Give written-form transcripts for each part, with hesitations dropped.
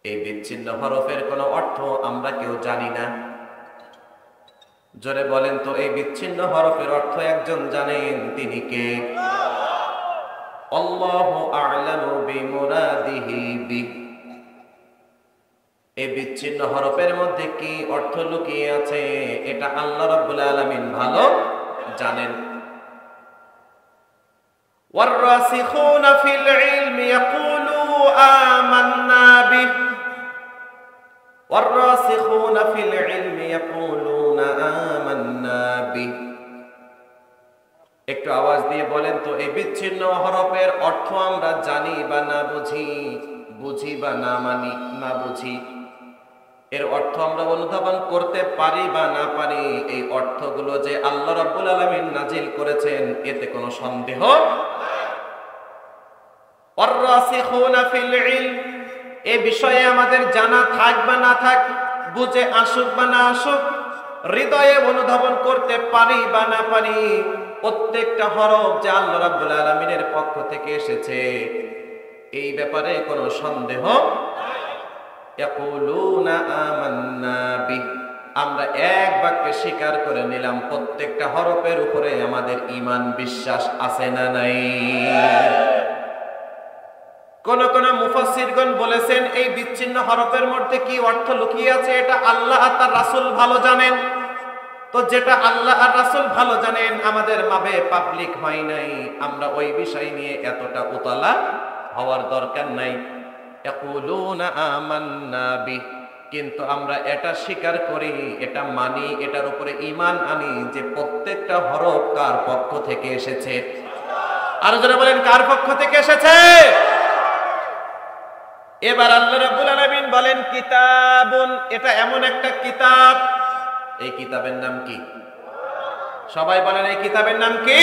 এই বিচ্ছিন্ন হরফের কোনো অর্থ আমরা কেউ জানি না। জোরে বলেন তো, এই বিচ্ছিন্ন হরফের অর্থ একজন জানেন, তিনি কে? আল্লাহু আ'লামু বিমুরাদিহি বি। এই বিচ্ছিন্ন হরফের মধ্যে কি অর্থ লুকিয়ে আছে এটা আল্লাহ রাব্বুল আলামিন ভালো জানেন। ওয়ার-রাসিখুনা ফিল ইলমি ইয়াকুলু আমান্না বি। ওয়ার-রাসিখুনা ফিল ইলমি ইয়াকুলুনা আমান্না বি। একটু আওয়াজ দিয়ে বলেন তো, এই বিচ্ছিন্ন হরফের অর্থ আমরা জানি বা না বুঝি, বুঝি বা না মানি, না বুঝি, এর অর্থ আমরা অনুধাবন করতে পারি বা না পারি, এই অর্থগুলো যে আল্লাহ রাব্বুল আলামিন নাজিল করেছেন এতে কোনো সন্দেহ। ওয়ার-রাসিখুনা ফিল ইলম, এই বিষয়ে আমাদের জানা থাক বা না থাক, বুঝে আসুক বা না আসুক, হৃদয়ে অনুধাবন করতে পারি বা না পারি, প্রত্যেকটা হরফ যে আল্লাহ রাব্বুল আলামিনের পক্ষ থেকে এসেছে এই ব্যাপারে কোনো সন্দেহ ইয়াকুলুনা আমান্না বি। আমরা এক বাক্যে স্বীকার করে নিলাম প্রত্যেকটা হরফের উপরে আমাদের ঈমান বিশ্বাস আছে না নাই? কোন কোন মুফাসসিরগণ বলেছেন এই বিচ্ছিন্ন হরফের মধ্যে কি অর্থ লুকিয়ে আছে এটা আল্লাহ আর তার রাসূল ভালো জানেন। তো যেটা আল্লাহ আর রাসূল ভালো জানেন, আমাদের মাঝে পাবলিক হয় নাই, আমরা ওই বিষয় নিয়ে এতটা উতলা হওয়ার দরকার নাই। ইয়াকুলুনা আমান্না বি, কিন্তু আমরা এটা স্বীকার করি, এটা মানি, এটার উপরে ঈমান আনি যে প্রত্যেকটা হরফ কার পক্ষ থেকে এসেছে। আর যারা বলেন কার পক্ষ থেকে এসেছে? এবার আল্লাহ রাব্বুল আলামিন বলেন কিতাবুন, এটা এমন একটা কিতাব, এই কিতাবের নাম কি? সবাই বলেন এই কিতাবের নাম কি?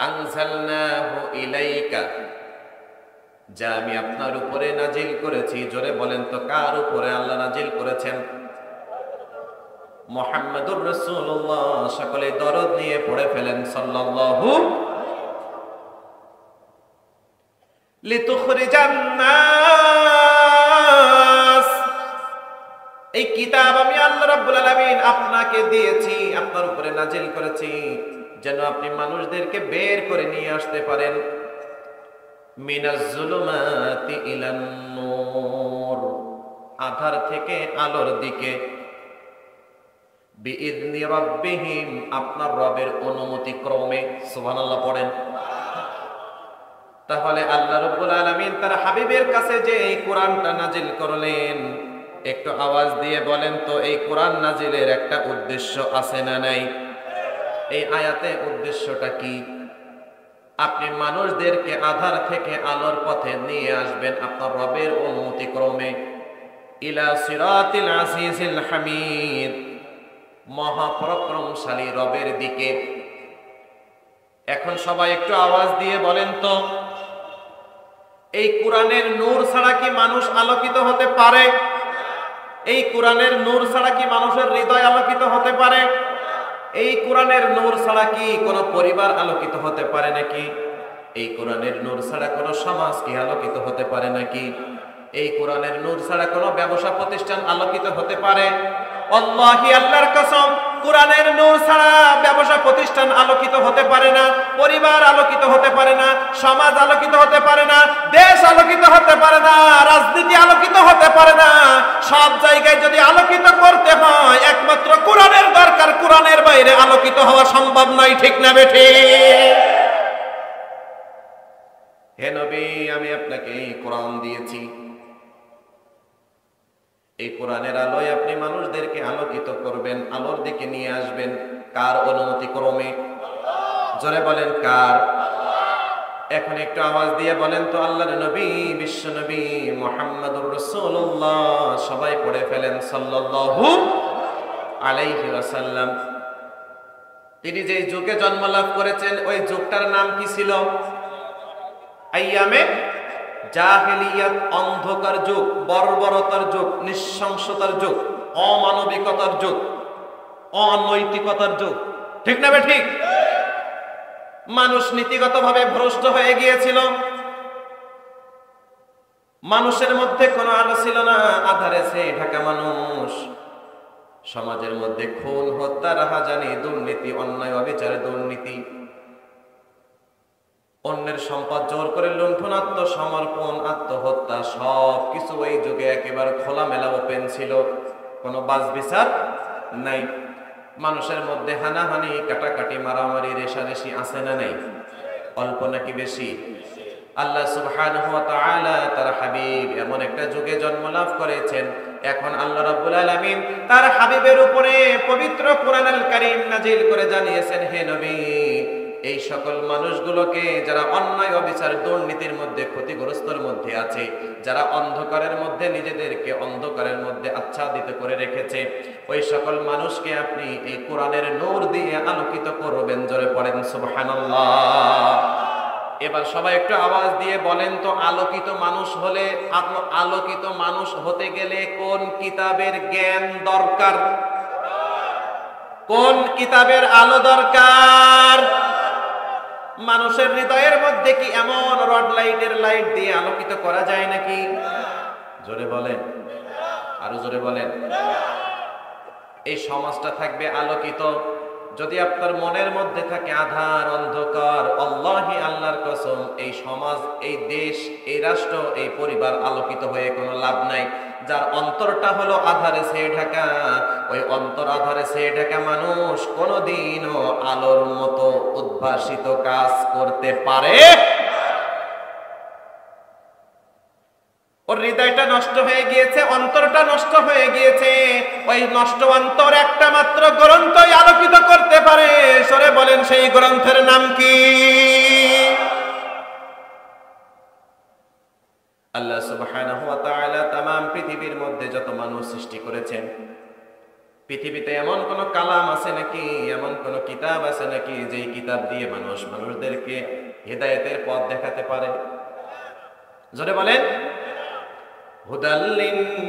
আনজালনাহু ইলাইকা, যা আমি আপনার উপরে নাজিল করেছি। জোরে বলেন তো, কার উপরে আল্লাহ নাজিল করেছেন? মুহাম্মাদুর রাসূলুল্লাহ। সকলে দরদ নিয়ে পড়ে ফেলেন সাল্লাল্লাহু। লিতুখরিজান নাস, এই কিতাব আমি আল্লাহ রাব্বুল আলামিন আপনাকে দিয়েছি, আপনার উপরে নাজিল করেছি যেন আপনি মানুষদেরকে বের করে নিয়ে আসতে পারেন মিনাজ জুলুমাতি ইলান নূর, আধার থেকে আলোর দিকে, বিইذনি রাব্বিহিম, আপনার রবের অনুমতি ক্রমে। সুবহানাল্লাহ পড়েন। তাহলে আল্লাহ রাব্বুল আলামিন তার হাবিবের কাছে যে এই কোরআনটা নাজিল করলেন, একটু আওয়াজ দিয়ে বলেন তো এই কোরআন নাজিলের একটা উদ্দেশ্য আছে না নাই? এই আয়াতে উদ্দেশ্যটা কি? আপনি মানুষদেরকে আধার থেকে আলোর পথে নিয়ে আসবেন আপনার রবের অনুমতি ক্রমে, ইলা সিরাতিল আজিজিল হামিদ, মহাপরাক্রমশালী রবের দিকে। এখন সবাই একটু আওয়াজ দিয়ে বলেন তো, এই কোরআনের নূর ছাড়া কি মানুষ আলোকিত হতে পারে? এই কোরআনের নূর ছাড়া কি মানুষের হৃদয় আলোকিত হতে পারে? এই কোরআনের নূর ছাড়া কি কোনো পরিবার আলোকিত হতে পারে নাকি? এই কোরআনের নূর ছাড়া কোনো সমাজ কি আলোকিত হতে পারে নাকি? এই কোরআনের নূর ছাড়া কোনো ব্যবসা প্রতিষ্ঠান আলোকিত হতে পারে? আল্লাহি, আল্লাহর কসম, কোরআনের নূর ছাড়া ব্যবসা প্রতিষ্ঠান আলোকিত হতে পারে না, পরিবার আলোকিত হতে পারে না, সমাজ আলোকিত হতে পারে না, দেশ আলোকিত হতে পারে না, রাজনীতি আলোকিত হতে পারে না। সব জায়গায় যদি আলোকিত করতে হয় একমাত্র কোরআনের দরকার, কোরআনের বাইরে আলোকিত হওয়া সম্ভব নয়। ঠিক না বেঠি? হে নবী, আমি আপনাকে এই কোরআন দিয়েছি, এই কোরআনের আলোয় আপনি মানুষদেরকে আলোকিত করবেন, আলোর দিকে নিয়ে আসবেন। কার অনুমতি ক্রমে? জোরে বলেন কার? এখন একটু আওয়াজ দিয়ে বলেন তো আল্লাহর নবী, বিশ্ব নবী মুহাম্মাদুর রাসূলুল্লাহ, সবাই পড়ে ফেলেন সাল্লাল্লাহু আলাইহি ওয়াসাল্লাম। তিনি যে যুগে জন্ম লাভ করেছেন ওই যুগটার নাম কি ছিল? আইয়ামে জাহেলিয়াত, অন্ধকার যুগ, বর্বরতার যুগ, নৃশংসতার যুগ, অমানবিকতার যুগ, অনৈতিকতার যুগ। ঠিক না ঠিক? মানুষ নীতিগতভাবে ভ্রষ্ট হয়ে গিয়েছিল, মানুষের মধ্যে কোনো আলো ছিল না, আধারে ছেয়ে ঢাকা মানুষ। সমাজের মধ্যে খুন, হত্যা, রাহাজানি, দুর্নীতি, অন্যায়, অবিচার, দুর্নীতি, অন্যের সম্পদ জোর করে লুণ্ঠন, আত্মসমর্পণ, আত্মহত্যা, সব কিছু এই যুগে একেবারে খোলামেলা ওপেন ছিল, কোনো বাছ বিচার নাই। মানুষের মধ্যে হানাহানি, কাটাকাটি, মারামারি, রেষারেষি আছে না নাই? অল্প নাকি বেশি? আল্লাহ সুবহানাহু ওয়া তাআলা তার হাবিব এমন একটা যুগে জন্ম লাভ করেছেন, এখন আল্লাহ রাব্বুল আলামিন তার হাবিবের উপরে পবিত্র কোরআনুল কারীম নাজিল করে জানিয়েছেন, হে নবী, এই সকল মানুষগুলোকে যারা অন্যায়, অবিচার, দুর্নীতির মধ্যে, ক্ষতিগ্রস্তর মধ্যে আছে, যারা অন্ধকারের মধ্যে নিজেদেরকে অন্ধকারের মধ্যে আচ্ছাদিত করে রেখেছে, ওই সকল মানুষকে আপনি এই কোরআনের নূর দিয়ে আলোকিত করবেন। জোরে পড়েন সুবহানাল্লাহ। এবার সবাই একটু আওয়াজ দিয়ে বলেন তো, আলোকিত মানুষ হলে, আলোকিত মানুষ হতে গেলে কোন কিতাবের জ্ঞান দরকার? কোন কিতাবের আলো দরকার? মানুষের হৃদয়ের মধ্যে কি এমন রড লাইটের লাইট দিয়ে আলোকিত করা যায় নাকি? জোরে বলেন, আরো জোরে বলেন। এই সমাজটা থাকবে আলোকিত যদি আপনার মনের মধ্যে থাকে আধার, অন্ধকার। আল্লাহি, আল্লাহর কসম, এই সমাজ, এই দেশ, এই রাষ্ট্র, এই পরিবার আলোকিত হয়ে কোনো লাভ নাই। যার অন্তরটা হলো আধারে ছেয়ে ঢাকা, ওই অন্তর আধারে ছেয়ে ঢাকা মানুষ কোনোদিনও আলোর মতো উদ্ভাসিত কাজ করতে পারে? ওর হৃদয়টা নষ্ট হয়ে গিয়েছে, অন্তরটা নষ্ট হয়ে গিয়েছে। ওই নষ্ট অন্তর একটা মাত্র গ্রন্থই আলোকিত করতে পারে। সরে বলেন, সেই গ্রন্থের নাম কি? আল্লাহ সুবহানাহু ওয়া তাআলা তামাম পৃথিবীর মধ্যে যত মানুষ সৃষ্টি করেছেন, পৃথিবীতে এমন কোন কালাম আছে নাকি, এমন কোন কিতাব আছে নাকি, যেই কিতাব দিয়ে মানুষদেরকে হেদায়েতের পথ দেখাতে পারে? জোরে বলেন। হুদাল্লিন্নাস,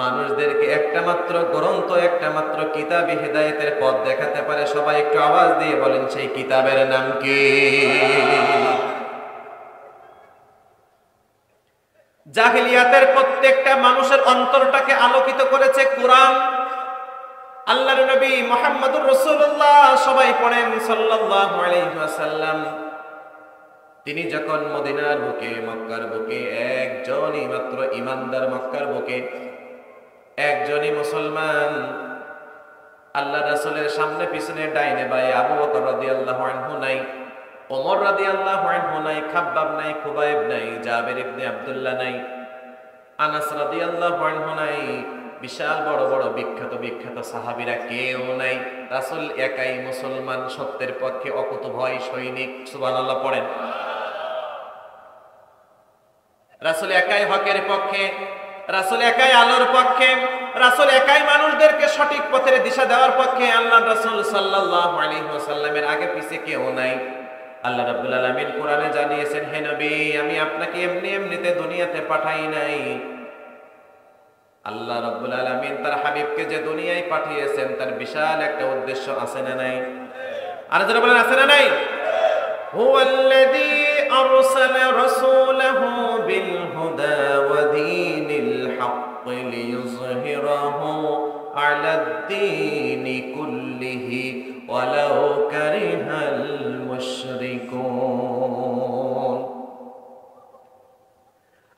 মানুষদেরকে একটা মাত্র গ্রন্থ, একটা মাত্র কিতাবই হেদায়েতের পথ দেখাতে পারে। সবাই একটু আওয়াজ দিয়ে বলেন, সেই কিতাবের নাম কি? জাহিলিয়াতের প্রত্যেকটা মানুষের অন্তরটাকে আলোকিত করেছে কোরআন। আল্লাহর নবী মুহাম্মদুর রাসূলুল্লাহ, সবাই পড়েন সাল্লাল্লাহু আলাইহি ওয়াসাল্লাম, তিনি যখন মদিনার বুকে, মক্কার বুকে একজনই মাত্র ইমানদার, মক্কার বুকে একজনই মুসলমান, আল্লাহ রাসূলের সামনে পিছনে ডাইনে বায়ে আবু বকর রাদিয়াল্লাহু আনহু নাই, ওমর রাদিয়াল্লাহু আনহু নাই, খাব্বাব নাই, খুবাইব নাই, জাবির ইবনে আব্দুল্লাহ নাই, আনাস রাদিয়াল্লাহু আনহু নাই, বিশাল বড় বড় বিখ্যাত বিখ্যাত সাহাবীরা কেউ নাই। রাসূল একাই মুসলমান, সত্যের পক্ষে অকুতভয় সৈনিক। সুবহানাল্লাহ পড়েন। রাসূল একাই হকের পক্ষে, রাসূল একাই আলোর পক্ষে, রাসূল একাই মানুষদেরকে সঠিক পথের দিশা দেওয়ার পক্ষে। আল্লাহ রাসূল সাল্লাল্লাহু আলাইহি ওয়াসাল্লামের আগে পিছে কেউ নাই। আল্লাহ রাব্বুল আলামিন কোরআনে জানিয়েছেন, হে নবী, আমি আপনাকে এমনি এমনিতে দুনিয়াতে পাঠাই নাই। আল্লাহ রাব্বুল আলামিন তার হাবিবকে যে দুনিয়ায় পাঠিয়েছেন, তার বিশাল একটা উদ্দেশ্য আছে না নাই? আর যারা বলেন, আছে না নাই? হুয়াল্লাযী আরসালা রাসূলাহু বিল হুদা ওয়া দীনিল হক লিইয়ুযহিরাহু আলাদ দীনি কুল্লিহি ওয়ালাউ কারিহাল মুশরিকুন।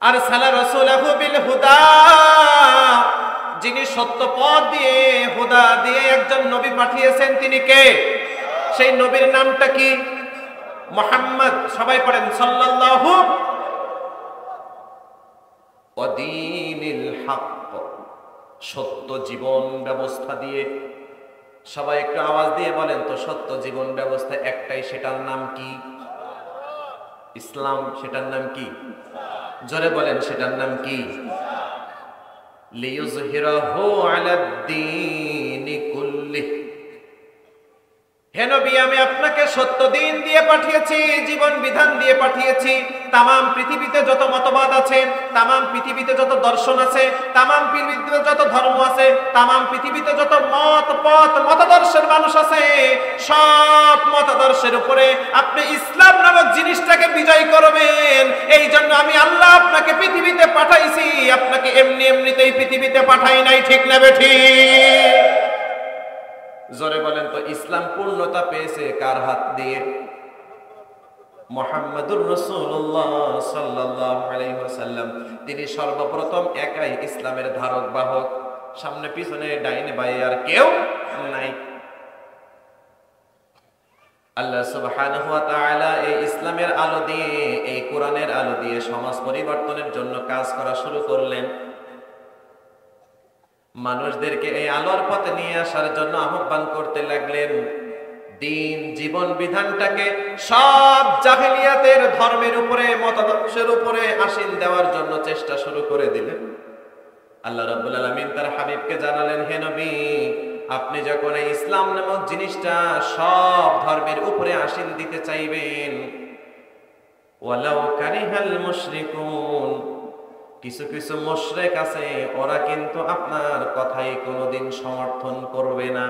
আরসালা রাসূলাহু বিল হুদা, যিনি সত্য পথ দিয়ে, হুদা দিয়ে একজন নবী পাঠিয়েছেন, তিনি কে? সেই নবীর নামটা কি? মুহাম্মদ। সবাই পড়েন সাল্লাল্লাহু। ওয়া দীনিল হক, সত্য জীবন ব্যবস্থা দিয়ে। সবাই একটু আওয়াজ দিয়ে বলেন তো, সত্য জীবন ব্যবস্থা একটাই, সেটার নাম কি? ইসলাম। সেটার নাম কি? জোরে বলেন, সেটার নাম কি? লিইয়ুযহিরাহু আলাদ দীনি কুল্লিহি। হে নবী, আমি আপনাকে সত্য দিন দিয়ে পাঠিয়েছি, জীবন বিধান দিয়ে পাঠিয়েছি। তামাম পৃথিবীতে যত মতবাদ আছে, তামাম পৃথিবীতে যত দর্শন আছে, তামাম পৃথিবীতে যত ধর্ম আছে, তামাম পৃথিবীতে যত মতাদর্শের মানুষ আছে, সব মতাদর্শের উপরে আপনি ইসলাম নামক জিনিসটাকে বিজয় করবেন। এই জন্য আমি আল্লাহ আপনাকে পৃথিবীতে পাঠাইছি, আপনাকে এমনি এমনিতেই পৃথিবীতে পাঠাই নাই। ঠিক না বেঠিক? জোরে বলেন তো, ইসলাম পূর্ণতা পেয়েছে কার হাত দিয়ে? মুহাম্মাদুর রাসূলুল্লাহ সাল্লাল্লাহু আলাইহি ওয়াসাল্লাম। তিনি সর্বপ্রথম একাই ইসলামের ধারক বাহক, সামনে পিছনে ডাইনে বাঁয়ে আর কেউ নাই। আল্লাহ সুবহানাহু ওয়া তাআলা এই ইসলামের আলো দিয়ে, এই কোরআনের আলো দিয়ে সমাজ পরিবর্তনের জন্য কাজ করা শুরু করলেন। মানুষদেরকে এই আলোর পথে নিয়ে আসার জন্য আহ্বান করতে লাগলেন। দিন জীবন বিধানটাকে সব জাহেলিয়াতের ধর্মের উপরে, মতাদর্শের উপরে আসীন দেওয়ার জন্য চেষ্টা শুরু করে দিলেন। আল্লাহ রাব্বুল আলামিন তার হাবিবকে জানালেন, হে নবী, আপনি যখন এই ইসলাম নামক জিনিসটা সব ধর্মের উপরে আসীন দিতে চাইবেন, ওয়ালাউ কারিহাল মুশরিকুন, কিছু কিছু মুশরিক আছে, ওরা কিন্তু আপনার কথাই কোনোদিন সমর্থন করবে না।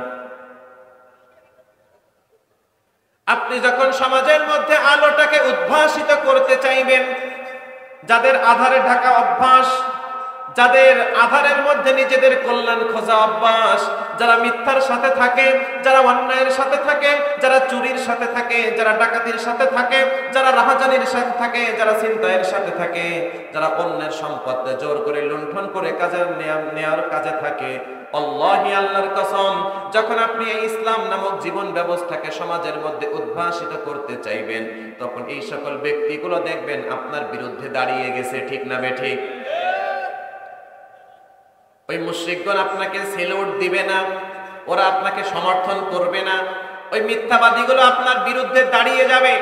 আপনি যখন সমাজের মধ্যে আলোটাকে উদ্ভাসিত করতে চাইবেন, যাদের আধারে ঢাকা অভ্যাস, যাদের আধারের মধ্যে নিজেদের কল্যাণ খোঁজা অভ্যাস, যারা মিথ্যার সাথে থাকে, যারা অন্যায়ের সাথে থাকে, যারা চুরির সাথে থাকে, যারা ডাকাতির সাথে থাকে, যারা রাহাজানির সাথে থাকে, যারা ছিনতাইয়ের সাথে থাকে, যারা অন্যের সম্পদ জোর করে লুণ্ঠন করে নেয়ার কাজে থাকে, আল্লাহি, আল্লাহর কসম, যখন আপনি এই ইসলাম নামক জীবন ব্যবস্থাকে সমাজের মধ্যে উদ্ভাসিত করতে চাইবেন, তখন এই সকল ব্যক্তিগুলো দেখবেন আপনার বিরুদ্ধে দাঁড়িয়ে গেছে। ঠিক না বেঠিক? ওই মুশরিকগণ আপনাকে সেলুট দিবে না, ওরা আপনাকে সমর্থন করবে না। ওই মিথ্যাবাদীগুলো আপনার বিরুদ্ধে দাঁড়িয়ে যাবে।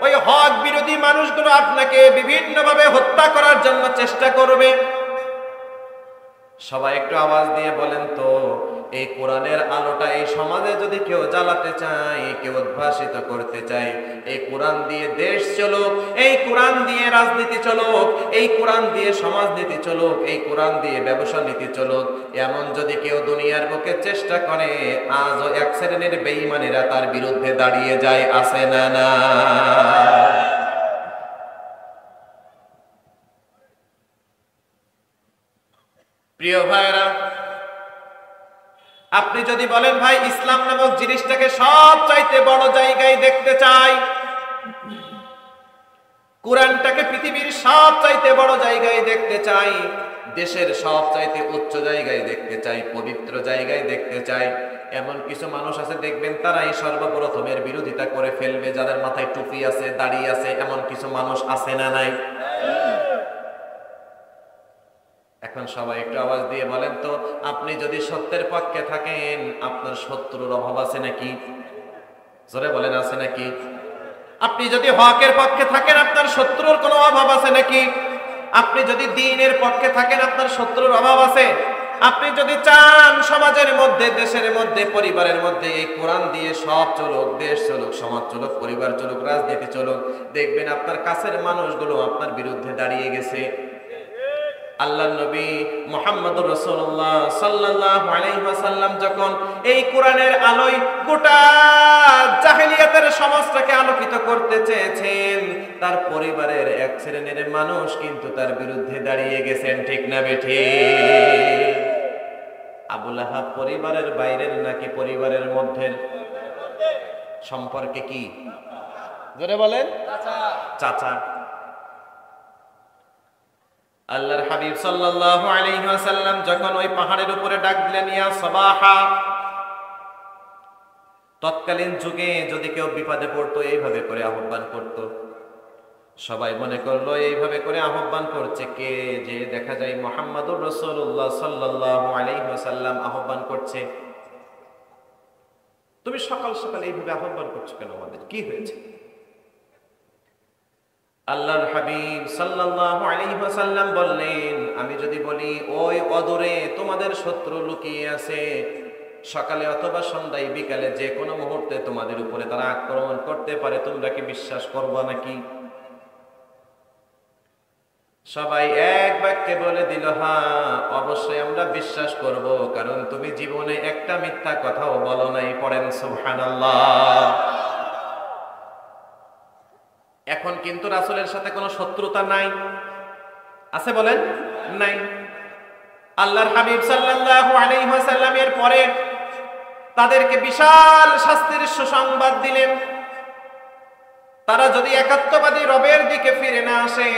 ওই হক বিরোধী মানুষগুলো আপনাকে বিভিন্নভাবে হত্যা করার জন্য চেষ্টা করবে। সবাই একটু আওয়াজ দিয়ে বলেন তো, এই কোরআনের আলোটা এই সমাজে যদি কেউ জ্বালাতে চায়, কেউ উদ্ভাসিত করতে চায়, এই কোরআন দিয়ে দেশ চলুক, এই কোরআন দিয়ে রাজনীতি চলুক, এই কোরআন দিয়ে সমাজনীতি চলুক, এই কোরআন দিয়ে ব্যবসা নীতি চলুক, এমন যদি কেউ দুনিয়ার বুকে চেষ্টা করে, আজও এক শ্রেণীর বেঈমানেরা তার বিরুদ্ধে দাঁড়িয়ে যায়। আছে না? না। প্রিয় ভাইরা, আপনি যদি বলেন ভাই ইসলাম নামক জিনিসটাকে সব চাইতে বড় জায়গায় দেখতে চাই, কোরআনটাকে পৃথিবীর সব চাইতে বড় জায়গায় দেখতে চাই, দেশের সব চাইতে উচ্চ জায়গায় দেখতে চাই, পবিত্র জায়গায় দেখতে চাই, এমন কিছু মানুষ আছে দেখবেন তারাই সর্বপ্রথমের বিরোধিতা করে ফেলবে। যাদের মাথায় টুপি আছে, দাড়ি আছে, এমন কিছু মানুষ আছে না নাই? এখন সবাই একটু আওয়াজ দিয়ে বলেন তো, আপনি যদি সত্যের পক্ষে থাকেন, আপনার শত্রুর অভাব আছে নাকি? জোরে বলেন, আছে নাকি? আপনি যদি হকের পক্ষে থাকেন, আপনার শত্রুর কোনো অভাব আছে নাকি? আপনি যদি দ্বীনের পক্ষে থাকেন, আপনার শত্রুর অভাব আছে? আপনি যদি চান সমাজের মধ্যে, দেশের মধ্যে, পরিবারের মধ্যে এই কোরআন দিয়ে সব চলুক, দেশ চলুক, সমাজ চলুক, পরিবার চলুক, রাজনীতি চলুক, দেখবেন আপনার কাছের মানুষগুলো আপনার বিরুদ্ধে দাঁড়িয়ে গেছে। আল্লাহর নবী মুহাম্মদুর রাসূলুল্লাহ সাল্লাল্লাহু আলাইহি ওয়াসাল্লাম যখন এই কোরআনের আলোয় গোটা জাহেলিয়াতের সমাজটাকে আলোকিত করতে চেয়েছেন, তার পরিবারের এক শ্রেণীর মানুষ কিন্তু তার বিরুদ্ধে দাঁড়িয়ে গেছেন। ঠিক না বেঠিক? আবু লাহাব পরিবারের বাইরের নাকি পরিবারের মধ্যে? সম্পর্কে কি? জোরে বলেন। চাচা। আল্লাহর হাবিব সাল্লাল্লাহু আলাইহি ওয়াসাল্লাম যখন ওই পাহাড়ের উপরে ডাক দিলেন, ইয়া সাবাহা, তৎকালীন যুগে যদি কেউ বিপদে পড়তো এইভাবে করে আহ্বান করত। সবাই মনে করলো এইভাবে করে আহ্বান করছে কে, যে দেখা যায় মুহাম্মাদুর রাসূলুল্লাহ সাল্লাল্লাহু আলাইহি ওয়াসাল্লাম আহ্বান করছে। তুমি সকাল সকাল এইভাবে আহ্বান করছো কেন? আমাদের কি হয়েছে? আল্লাহর হাবিব সাল্লাল্লাহু আলাইহি ওয়াসাল্লাম বললেন, আমি যদি বলি ওই অদূরে তোমাদের শত্রু লুকিয়ে আছে, সকালে অথবা সন্ধ্যায় বিকালে যে কোনো মুহূর্তে তোমাদের উপরে তারা আক্রমণ করতে পারে, তোমরা কি বিশ্বাস করবা নাকি? সবাই এক বাক্যে বলে দিল, হ্যাঁ অবশ্যই আমরা বিশ্বাস করব, কারণ তুমি জীবনে একটা মিথ্যা কথাও বলো নাই। পড়েন সুবহানাল্লাহ। এখন কিন্তু রাসূলের সাথে কোনো শত্রুতা নাই, আছে বলেন? নাই। আল্লাহর হাবিব সাল্লাল্লাহু আলাইহি ওয়াসাল্লামের পরে তাদেরকে বিশাল শাস্তির সুসংবাদ দিলেন। তারা যদি একাত্মবাদী রবের দিকে ফিরে না আসে,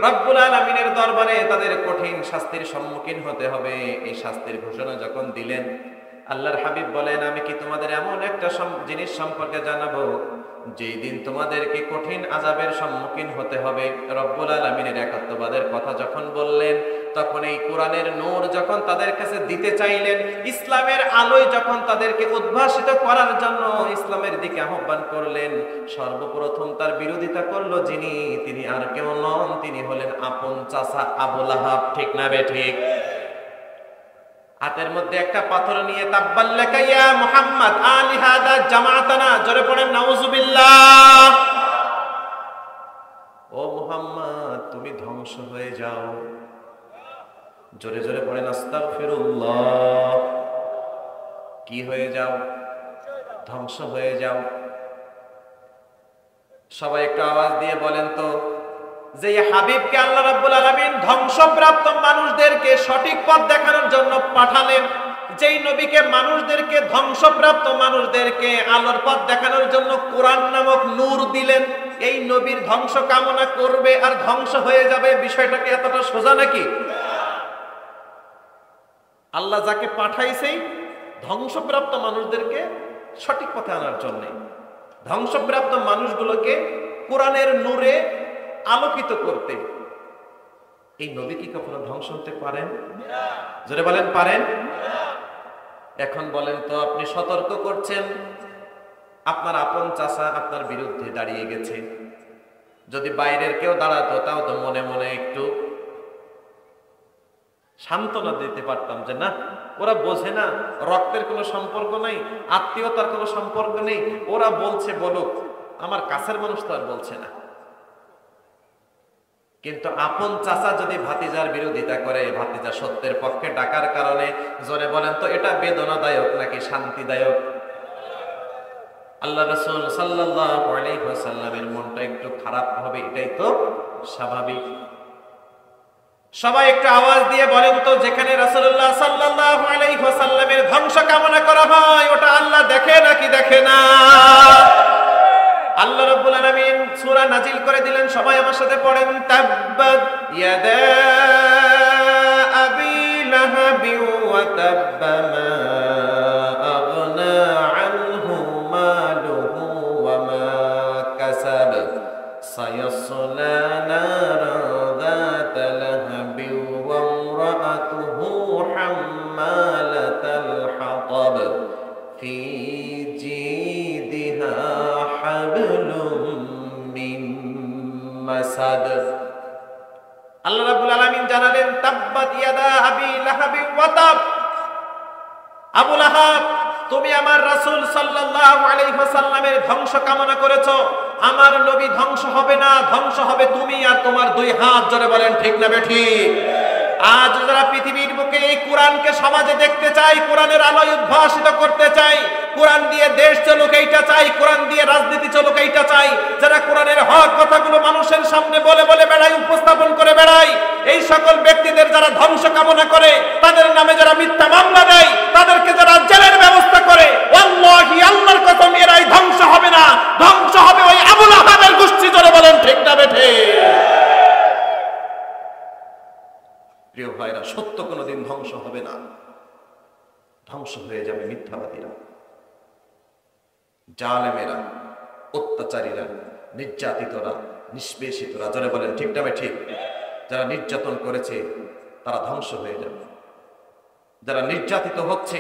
রব্বুল আলামিনের দরবারে তাদের কঠিন শাস্তির সম্মুখীন হতে হবে। এই শাস্তির ঘোষণা যখন দিলেন, আল্লাহর হাবিব বলেন, আমি কি তোমাদের এমন একটা জিনিস সম্পর্কে জানাবো যেই দিন তোমাদেরকে কঠিন আযাবের সম্মুখীন হতে হবে। রব্বুল আলামিনের একাত্মবাদের কথা যখন বললেন, তখন এই কোরআনের নূর যখন তাদের কাছে দিতে চাইলেন, ইসলামের আলোয় যখন তাদেরকে উদ্ভাসিত করার জন্য ইসলামের দিকে আহ্বান করলেন, সর্বপ্রথম তার বিরোধিতা করলো যিনি, তিনি আর কেউ নন, তিনি হলেন আপন চাচা আবু লাহাব। ঠিক না বে ঠিক? হাতের মধ্যে একটা পাথর নিয়ে, তাব্বাল্লাকা ইয়া মুহাম্মদ আলি হাদা জামাতানা, জোরে পড়েন নাউযুবিল্লাহ। ও মুহাম্মদ, তুমি ধ্বংস হয়ে যাও। জোরে জোরে পড়েন আস্তাগফিরুল্লাহ। কি হয়ে যাও? ধ্বংস হয়ে যাও। সবাই একটু আওয়াজ দিয়ে বলেন তো, যে হাবিবকে আল্লাহ রাব্বুল আলামিন ধ্বংসপ্রাপ্ত মানুষদেরকে সঠিক পথ দেখানোর জন্য পাঠালেন, যেই নবীকে মানুষদেরকে ধ্বংসপ্রাপ্ত মানুষদেরকে আলোর পথ দেখানোর জন্য কোরআন নামক নূর দিলেন, এই নবীর ধ্বংস কামনা করবে আর ধ্বংস হয়ে যাবে, বিষয়টাকে এতটা সোজা নাকি? আল্লাহ যাকে পাঠাইছেই ধ্বংসপ্রাপ্ত মানুষদেরকে সঠিক পথে আনার জন্য, ধ্বংসপ্রাপ্ত মানুষগুলোকে কোরআনের নূরে আলোকিত করতে। এই নবী কি কখনো ধ্বংস হতে পারেন? জোরে বলেন, পারেন? এখন বলেন তো, আপনি সতর্ক করছেন, আপনার আপন চাচা আপনার বিরুদ্ধে দাঁড়িয়ে গেছে, যদি বাইরের কেউ দাঁড়াতো তাও তো মনে মনে একটু সান্ত্বনা দিতে পারতাম যে না, ওরা বোঝে না, রক্তের কোনো সম্পর্ক নাই, আত্মীয়তার কোনো সম্পর্ক নেই, ওরা বলছে বলুক, আমার কাছের মানুষ তো আর বলছে না। কিন্তু আপন চাচা যদি ভাতিজার বিরোধিতা করে, ভাতিজা সত্যের পক্ষে ডাকার কারণে, জোরে বলেন তো, এটা বেদনাদায়ক নাকি শান্তিদায়ক? আল্লাহ রাসূল সাল্লাল্লাহু আলাইহি ওয়াসাল্লামের মনটা একটু খারাপ হবে, এটাই তো স্বাভাবিক। সবাই একটু আওয়াজ দিয়ে বলেন তো, যেখানে রাসূলুল্লাহ সাল্লাল্লাহু আলাইহি ওয়াসাল্লামের ধ্বংস কামনা করা হয়, ওটা আল্লাহ দেখে নাকি দেখে না? আল্লাহ রাব্বুল আলামিন সূরা নাজিল করে দিলেন, সবাই আমার সাথে পড়েন, তাব্বাত ইয়াদা আবি লাহাবি ওয়া তাব্বা মা আগনা আনহু মালুহু ওয়া মা কাসাব সায়াসলা নারান যাতা লাহাবি ওয়া ইমরাতুহু হাম্মালাতাল হাতাব ফি জিদিহা হাবলুম মিন মাসাদ। আল্লাহ রাব্বুল আলামিন জানালেন, তাব্বাত ইয়াদা আবি লাহাবি ওয়া তাব। আবু লাহাব, তুমি আমার রাসূল সাল্লাল্লাহু আলাইহি ওয়াসাল্লামের ধ্বংস কামনা করেছো, আমার নবী ধ্বংস হবে না, ধ্বংস হবে তুমি আর তোমার দুই হাত। জোরে বলেন ঠিক না বেঠিক? আজ যারা পৃথিবীর বুকে এই কোরআনকে সমাজে দেখতে চাই, কোরআনের আলোয় উদ্ভাসিত করতে চাই, কোরআন দিয়ে দেশ চলুক এইটা চাই, কোরআন দিয়ে রাজনীতি চলুক এইটা চাই, যারা কোরআনের হক কথাগুলো মানুষের সামনে বলে বলে বেড়ায়, উপস্থাপন করে বেড়ায়, এই সকল ব্যক্তিদের যারা ধ্বংস কামনা করে, তাদের নামে যারা মিথ্যা মামলা দেয়, তাদেরকে যারা জেলের ব্যবস্থা করে, ওয়াল্লাহি আল্লাহর কসম, এরাই ধ্বংস হবে না, ধ্বংস হবে ওই আবু লাহাবের গোষ্ঠী। জোরে বলেন ঠিক না বেঠিক? প্রিয় ভাইরা, সত্য কোনোদিন ধ্বংস হবে না, ধ্বংস হয়ে যাবে মিথ্যাবাদীরা, জালেমেরা, অত্যাচারীরা, নির্যাতিতরা, নিষ্পেষিতরা। জোরে বলেন ঠিক না ঠিক? যারা নির্যাতন করেছে তারা ধ্বংস হয়ে যাবে, যারা নির্যাতিত হচ্ছে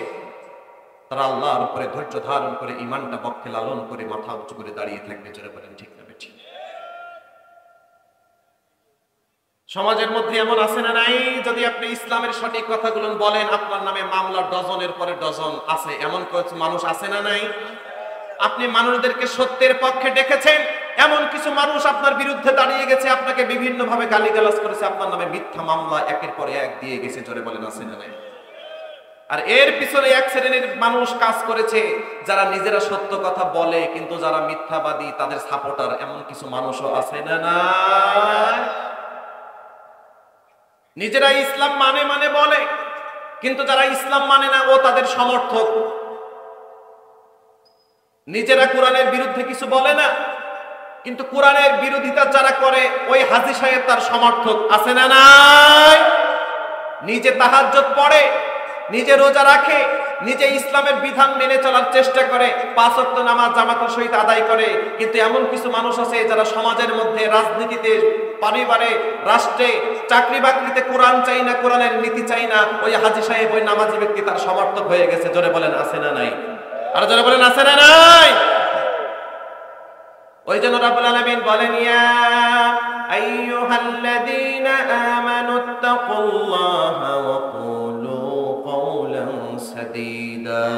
তারা আল্লাহর উপরে ধৈর্য ধারণ করে, ঈমানটা বক্ষে লালন করে, মাথা উঁচু করে দাঁড়িয়ে থাকবে। জোরে বলেন ঠিক না ঠিক? সমাজের মধ্যে এমন আছে না নাই, যদি আপনি ইসলামের সঠিক কথাগুলো বলেন আপনার নামে মামলা ডজনের পরে ডজন আছে, এমন মানুষ আছে না নাই? আপনি মানুষদেরকে সত্যের পক্ষে ডেকেছেন, এমন কিছু মানুষ আপনার বিরুদ্ধে দাঁড়িয়ে গেছে, আপনাকে বিভিন্ন ভাবে গালিগালাজ করেছে, আপনার নামে মিথ্যা মামলা একের পর এক দিয়ে গেছে, জোরে বলেন আছে না নাই? আর এর পিছনে এক শ্রেণীর মানুষ কাজ করেছে যারা নিজেরা সত্য কথা বলে কিন্তু যারা মিথ্যাবাদী তাদের সাপোর্টার, এমন কিছু মানুষও আছে না নাই? নিজেরা ইসলাম মানে মানে বলে কিন্তু যারা ইসলাম মানে না ও তাদের সমর্থক। নিজেরা কোরআনের বিরুদ্ধে কিছু বলে না কিন্তু কোরআনের বিরোধিতা যারা করে ওই হাজী সাহেব তার সমর্থক, আছে না নাই? নিজে তাহাজ্জুদ পড়ে, নিজে রোজা রাখে, নিজে ইসলামের বিধান মেনে চলার চেষ্টা করে, 5 ওয়াক্ত নামাজ জামাতের সহিত আদায় করে, কিন্তু এমন কিছু মানুষ আছে যারা সমাজের মধ্যে, রাজনীতিতে, পরিবারে, রাষ্ট্রে, চাকরি বাকরিতে কোরআন চাই না, কোরআনের নীতি চাই না, ওই হাজী সাহেব, ওই নামাজি ব্যক্তি তার সমর্থক হয়ে গেছে, জোরে বলেন আছে না নাই? আর জোরে বলেন আছে না নাই? ওই জন্য রাব্বুল আলামিন বলেন, ইয়া আইয়ুহাল্লাযীনা আমানুত্তাকুল্লাহা ওয়া কুলু কওলান সাদীদা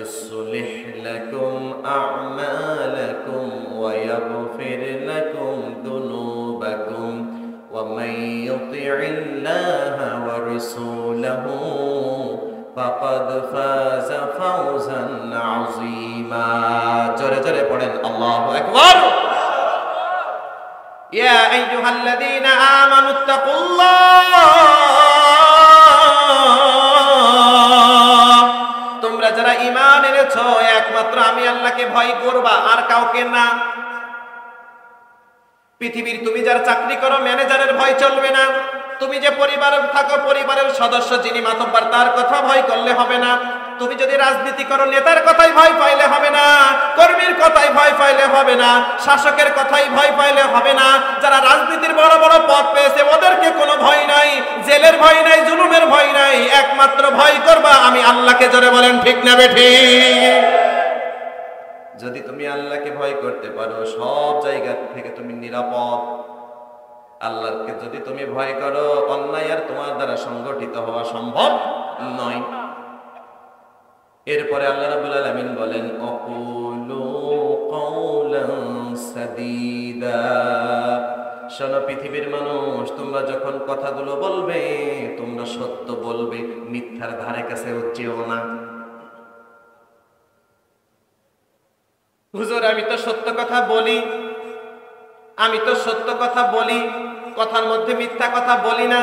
ইউসলিহ লাকুম আ'মালাকুম ওয়া ইয়াগফির লাকুম যুনুবাকুম ওয়া মান ইউতি'ইল্লাহা ওয়া রাসূলাহু ফাকাদ ফাযা ফাওজান আযীমা। জোরে জোরে পড়েন আল্লাহু আকবার। ইয়া আইয়ুহাল্লাযীনা আমানুত্তাকুল্লাহ, তোমরা যারা ঈমান এনেছো একমাত্র আমি আল্লাহকে ভয় করবা, আর কাউকে না। পৃথিবীর তুমি যারা চাকরি করো ম্যানেজারের ভয় চলবে না, তুমি যে পরিবারে থাকো পরিবারের সদস্য যিনি মাতব্বর তার কথা ভয় করলে হবে না, তুমি যদি রাজনীতি করো নেতার কথাই ভয় পাইলে হবে না, কর্মীর কথাই ভয় পাইলে হবে না, শাসকের কথাই ভয় পাইলে হবে না। যারা রাজনীতির বড় বড় পদ পেয়েছে ওদেরকে কোনো ভয় নাই, জেলের ভয় নাই, জুলুমের ভয় নাই, একমাত্র ভয় করবা আমি আল্লাহকে। জোরে বলেন ঠিক না বেঠিক? যদি তুমি আল্লাহকে ভয় করতে পারো সব জায়গা থেকে তুমি নিরাপদ। আল্লাহকে যদি তুমি ভয় করো অন্যায় আর তোমার দ্বারা সংগঠিত হওয়া সম্ভব নয়। এরপরে আল্লাহ রাব্বুল আলামিন বলেন, অকুলু কওলান সাদীদা, শোনো পৃথিবীর মানুষ, তোমরা যখন কথাগুলো বলবে তোমরা সত্য বলবে, মিথ্যার ধারে কাছে যেও না। হুজুর আমি তো সত্য কথা বলি, আমি তো সত্য কথা বলি, কথার মধ্যে মিথ্যা কথা বলি না,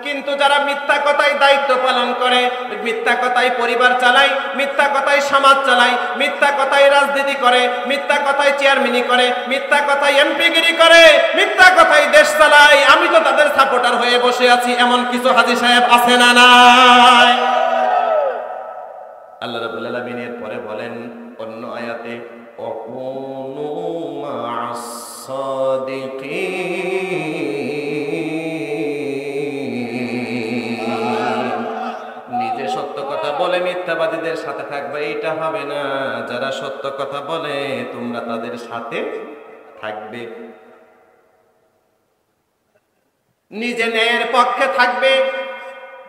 কিন্তু যারা মিথ্যা কথায় দায়িত্ব পালন করে, মিথ্যা কথায় পরিবার চালায়, মিথ্যা কথায় সমাজ চালায়, মিথ্যা কথায় রাজনীতি করে, মিথ্যা কথায় চেয়ারম্যানি করে, মিথ্যা কথায় এমপিগিরি করে, মিথ্যা কথায় দেশ চালায়, আমি তো তাদের সাপোর্টার হয়ে বসে আছি, এমন কিছু হাজী সাহেব আছে না নাই? আল্লাহ রাব্বুল আলামিন এর পরে বলেন অন্য আয়াতে, ওয়াকুনু মা'আস সাদিকিন, নিজে সত্য কথা বলে মিথ্যাবাদীদের সাথে থাকবে, এইটা হবে না। যারা সত্য কথা বলে তোমরা তাদের সাথে থাকবে, নিজে ন্যায়ের পক্ষে থাকবে।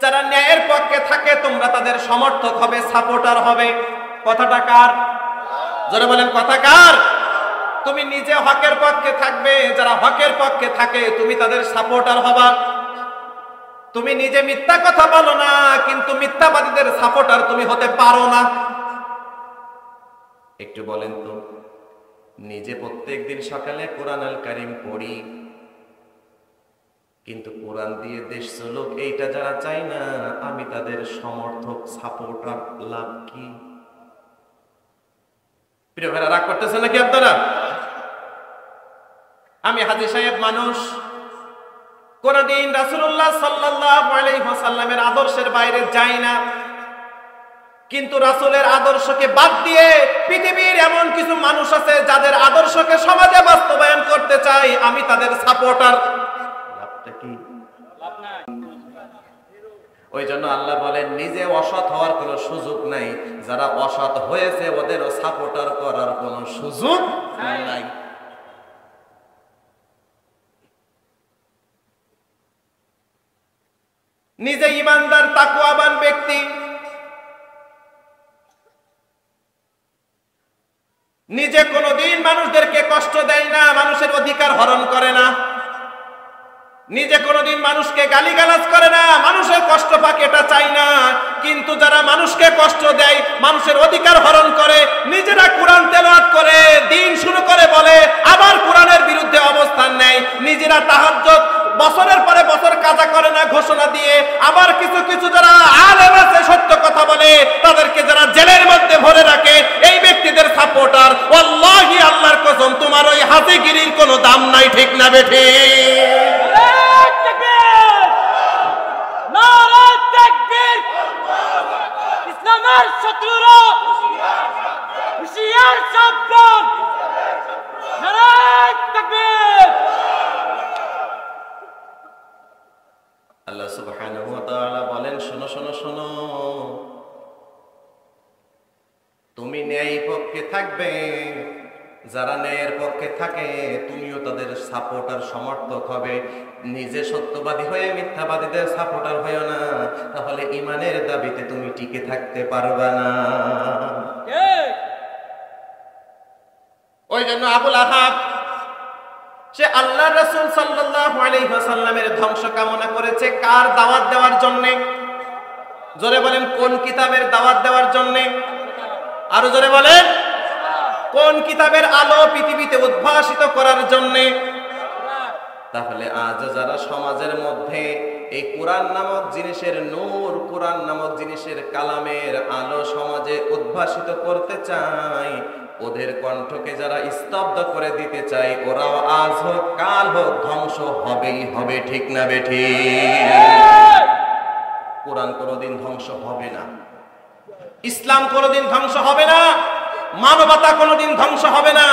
যারা ন্যায়ের পক্ষে থাকে তোমরা তাদের সমর্থক হবে, সাপোর্টার হবে। কথাটা কার? যারা বলেন কথা কার? তুমি নিজে হকের পক্ষে থাকবে, যারা হকের পক্ষে থাকে তুমি তাদের সাপোর্টার হবা। তুমি নিজে মিথ্যা কথা বলো না কিন্তু মিথ্যাবাদীদের সাপোর্টার তুমি হতে পারো না। একটু বলেন তো, নিজে প্রত্যেকদিন সকালে কোরআন আল কারীম পড়ি কিন্তু কোরআন দিয়ে দেশ চলুক এইটা যারা চায় না, আমি তাদের সমর্থক সাপোর্টার, লাভ কি? প্রিয় ভাইরা রাগ করতেছেন নাকি আপনারা? আমি হাজী সাহেব মানুষ, কোনদিন রাসূলুল্লাহ সাল্লাল্লাহু আলাইহি ওয়াসাল্লামের আদর্শের বাইরে যাই না, কিন্তু রাসূলের আদর্শকে বাদ দিয়ে পৃথিবীর এমন কিছু মানুষ আছে যাদের আদর্শকে সমাজে বাস্তবায়ন করতে চাই, আমি তাদের সাপোর্টার। লাভটা কি? লাভ নাই। ওই জন্য আল্লাহ বলেন নিজে অসৎ হওয়ার কোনো সুযোগ নাই, যারা অসৎ হয়েছে ওদেরও সাপোর্টার করার কোনো সুযোগ নাই। নিজে ঈমানদার তাকওয়াবান ব্যক্তি, নিজে কোনোদিন মানুষদেরকে কষ্ট দেয় না, মানুষের অধিকার হরণ করে না, নিজে কোনোদিন মানুষকে গালিগালাজ করে না, মানুষের কষ্ট পাক এটা চাই না। কিন্তু যারা মানুষকে কষ্ট দেয়, মানুষের অধিকার হরণ করে, নিজেরা কোরআন তেলাওয়াত করে, দিন শুরু করে বলে, আবার কোরআনের বিরুদ্ধে অবস্থান নেয়, নিজেরা তাহাজ্জুদ বছরের পরে বছর কাজা করে না ঘোষণা দিয়ে, আবার কিছু কিছু যারা আলেম আছে সত্য কথা বলে তাদেরকে যারা জেলের মধ্যে ভরে রাখে, এই ব্যক্তিদের সাপোর্টার, ওয়াল্লাহি আল্লাহর কসম তোমার ওই হাজিগিরির কোনো দাম নাই, ঠিক না বেঠি? ইসলামের শত্রুরা হুঁশিয়ার সাবধান, নারায়ে তাকবীর। আল্লাহ সুবহানাহু ওয়া তাআলা বলেন, শোনো শোনো শোনো, তুমি ন্যায় পক্ষে থাকবে, যারা ন্যায়ের পক্ষে থাকে তুমিও তাদের সাপোর্টার সমর্থক হবে। নিজে সত্যবাদী হয়ে মিথ্যাবাদীদের সাপোর্টার হয়েও না, তাহলে ঈমানের দাবিতে তুমি টিকে থাকতে পারবা না। ওই জন্য আবুল আহাব সে আল্লাহ রাসূল সাল্লাল্লাহু আলাইহি ওয়াসাল্লামের ধ্বংস কামনা করেছে কার দাওয়াত দেওয়ার জন্য? জোরে বলেন, কোন কিতাবের দাওয়াত দেওয়ার জন্য? আরো জোরে বলেন, কোন কিতাবের আলো পৃথিবীতে উদ্ভাসিত করার জন্য? তাহলে আজ যারা সমাজের মধ্যে এই কোরআন নামক জিনিসের নূর, কোরআন নামক জিনিসের কালামের আলো সমাজে উদ্ভাসিত করতে চায়, ওদের কণ্ঠকে যারা স্তব্ধ করে দিতে চায়, ওরাও আজ হোক কাল হোক ধ্বংস হবেই হবে, ঠিক না বেঠি? কোরআন কোনোদিন ধ্বংস হবে না, ইসলাম কোনোদিন ধ্বংস হবে না, মানবতা কোনোদিন ধ্বংস হবে না।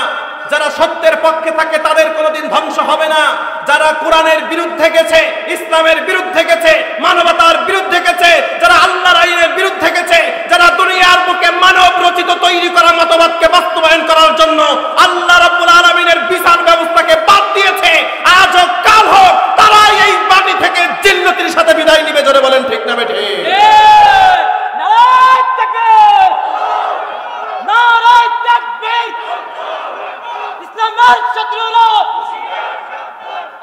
যারা সত্যের পক্ষে থাকে তাদের কোনোদিন ধ্বংস হবে না। যারা কোরআনের বিরুদ্ধে গেছে, ইসলামের বিরুদ্ধে গেছে, মানবতার বিরুদ্ধে গেছে, যারা আল্লাহর আইনের বিরুদ্ধে গেছে, যারা দুনিয়ার বুকে মানব রচিত তৈরি করা মতবাদকে বাস্তবায়ন করার জন্য আল্লাহ রাব্বুল আলামিনের বিচার ব্যবস্থাকে বাদ দিয়েছে, আজ হোক কাল হোক তারাই এই বাড়ি থেকে জিন্নাতের সাথে বিদায় নিবে। জোরে বলেন, ঠিক না বেঠি? ইসলামের শত্রুরা,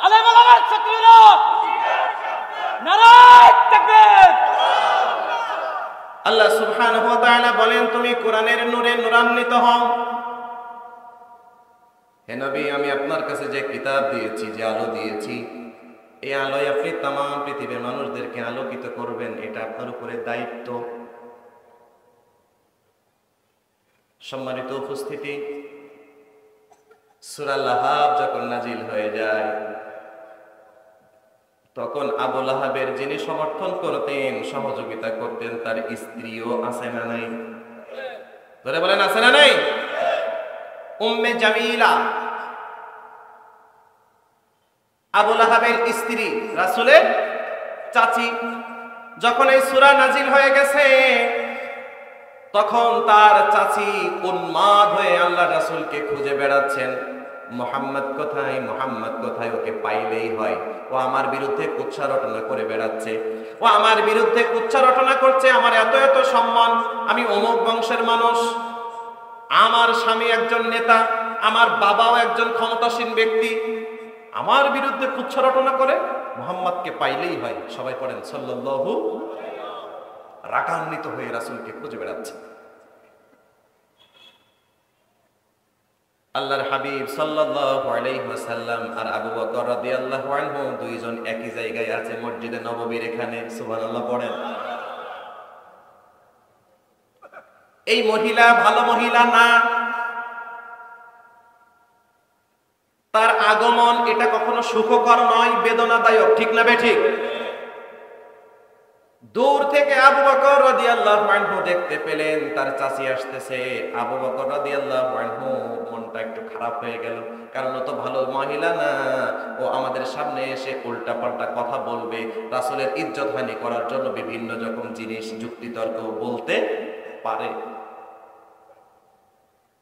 আলেমের শত্রুরা, নারায়ে তাকবীর। আল্লাহ সুবহানাহু ওয়া তাআলা বলেন, তুমি কোরআনের নূরে নূরান্বিত হও। হে নবী, আমি আপনার কাছে যে কিতাব দিয়েছি, যে আলো দিয়েছি, এই আলোয় আপনি तमाम পৃথিবীর মানুষদেরকে আলোকিত করবেন, এটা আপনার উপরে দায়িত্ব। সম্মানিত উপস্থিতি, সূরা লাহাব যখন নাজিল হয়ে যায়, তখন আবু লাহাবের যিনি সমর্থন করতেন, সহযোগিতা করতেন, তার স্ত্রীও আছে না নাই? ধরে বলেন, আছে না নাই? উম্মে জামিলা, আবু লাহাবের স্ত্রী, রাসূলের চাচি। যখন এই সূরা নাজিল হয়ে গেছে, তখন তার চাচি উন্মাদ হয়ে আল্লাহ রাসূলকে খুঁজে বেড়াচ্ছেন। মুহাম্মদ কোথায়, মুহাম্মদ কোথায়, ওকে পাইলেই হয়। ও আমার বিরুদ্ধে কুৎসা রটনা করে বেড়াচ্ছে, ও আমার বিরুদ্ধে কুৎসা রটনা করছে। আমার এত এত সম্মান, আমি অমুক বংশের মানুষ, আমার স্বামী একজন নেতা, আমার বাবাও একজন ক্ষমতাসীন ব্যক্তি, আমার বিরুদ্ধে কুৎসা রটনা করে। মুহাম্মদকে পাইলেই হয়। সবাই পড়েন সাল্লাল্লাহু। রাগান্বিত হয়ে রাসূলকে খুঁজে বেড়াচ্ছে। আল্লাহর হাবিব সাল্লাল্লাহু আলাইহি ওয়াসাল্লাম আর আবু বকর রাদিয়াল্লাহু আনহু দুইজন একই জায়গায় আছে, মসজিদে নববীর এখানে। সুবহানাল্লাহ পড়েন। এই মহিলা ভালো মহিলা না, তার আগমন এটা কখনো সুখকর নয়, বেদনাদায়ক, ঠিক না বেঠিক? দূর থেকে আবু বকর রাদিয়াল্লাহু আনহু দেখতে পেলেন তার চাচি আসতেছে। আবু বকর রাদিয়াল্লাহু আনহু মনটা একটু খারাপ হয়ে গেল, কারণ ও তো ভালো মহিলা না, ও আমাদের সামনে এসে উল্টাপাল্টা কথা বলবে, রাসূলের ইজ্জত হানি করার জন্য বিভিন্ন রকম জিনিস যুক্তিতর্ক বলতে পারে।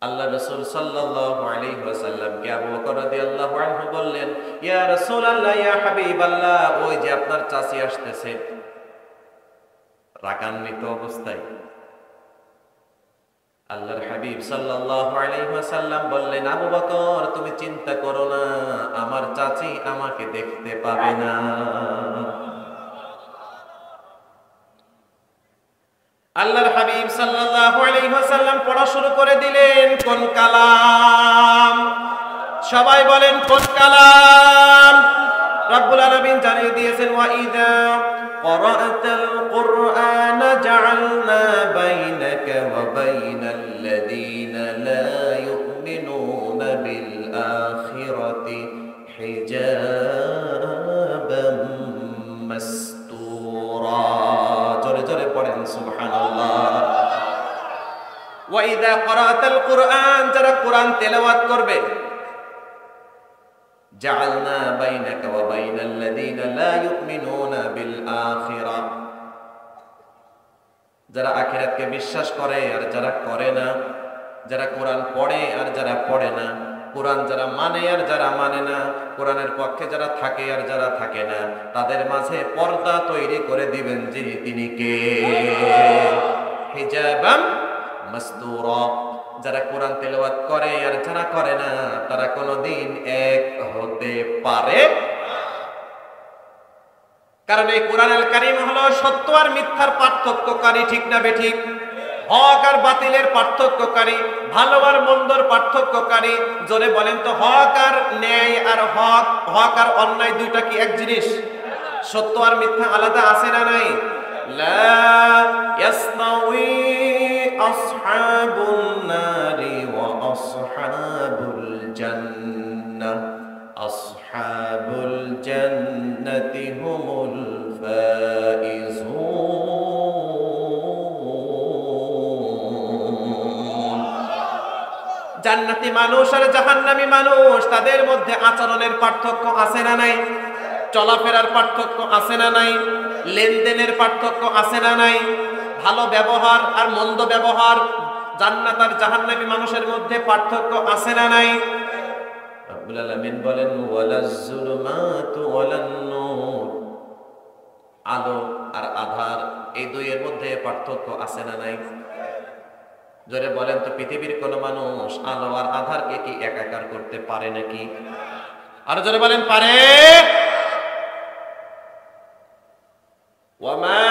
আল্লাহ রাসূল সাল্লাল্লাহু আলাইহি ওয়াসাল্লামকে আবু বকর রাদিয়াল্লাহু আনহু বললেন, ইয়া রাসূলুল্লাহ, ইয়া হাবিবাল্লাহ, ওই যে আপনার চাচি আসতেছে, রাগান্বিত অবস্থায় আল্লাহর হাবিব সাল্লাল্লাহু আলাইহি ওয়াসাল্লাম বললেন, আবু বকর তুমি চিন্তা করো না, আমার চাচি আমাকে দেখতে পাবে না। আল্লাহর হাবিব সাল্লাল্লাহু আলাইহি ওয়াসাল্লাম পড়া শুরু করে দিলেন। কোন কালাম? সবাই বলেন কোন কালাম? রব্বুল আলামিন জানিয়ে দিয়েছেন, ওয়া ইযা ক্বরা'তাল কুরআন জা'আলনা বাইনাকা ওয়া বাইনাল লাযীনা লা ইউমিনুনা বিল আখিরাতি হিজাবাম মাসতুরা। জোরে জোরে পড়েন সুবহানাল্লাহ। ওয়া ইযা ক্বরা'তাল কুরআন, যারা কোরআন তেলাওয়াত করবে, জাআলনা বাইনাকা ওয়া বাইনাল লাযীনা লা ইউমিনুনা বিল আখিরা, যারা আখিরাতকে বিশ্বাস করে আর যারা করে না, যারা কোরআন পড়ে আর যারা পড়ে না, কোরআন যারা মানে আর যারা মানে না, কোরআনের পক্ষে যারা থাকে আর যারা থাকে না, তাদের মাঝে পর্দা তৈরি করে দিবেন যিনি, তিনি কে? হিজাবাম মাসতুরা। যারা কোরআন তেলাওয়াত করে আর যারা করে না, তারা কোনোদিন এক হতে পারে। কারণ এই কোরআনুল কারীম হলো সত্য আর মিথ্যার পার্থক্যকারী, ঠিক না বেঠিক? হক আর বাতিলের পার্থক্যকারী, ভালো আর মন্দর পার্থক্যকারী। জোরে বলেন তো, হক আর ন্যায় আর হক আর অন্যায় দুইটা কি এক জিনিস? সত্য আর মিথ্যা আলাদা আছে না নাই? লা ইয়াসতাউই আসহাবুন নারি ওয়া আসহাবুল জান্নাহ, আসহাবুল জান্নাতি হুমুল ফাইজুন। জান্নাতি মানুষ আর জাহান্নামী মানুষ, তাদের মধ্যে আচরণের পার্থক্য আছে না নাই? চলাফেরার পার্থক্য আছে না নাই? লেনদেনের পার্থক্য আছে না নাই? ভালো ব্যবহার আর মন্দ ব্যবহার, জান্নাত আর জাহান্নামী মানুষের মধ্যে পার্থক্য আছে না নাই? রব্বুল আলামিন বলেন, ওয়ালাজ যুলুমাতু ওয়ালান নূর, আলো আর আধার, এই দুইয়ের মধ্যে পার্থক্য আছে না নাই? জোরে বলেন তো, পৃথিবীর কোন মানুষ আলো আর আধারকে কি একাকার করতে পারে নাকি? আর জোরে বলেন, পারে? ওয়ামা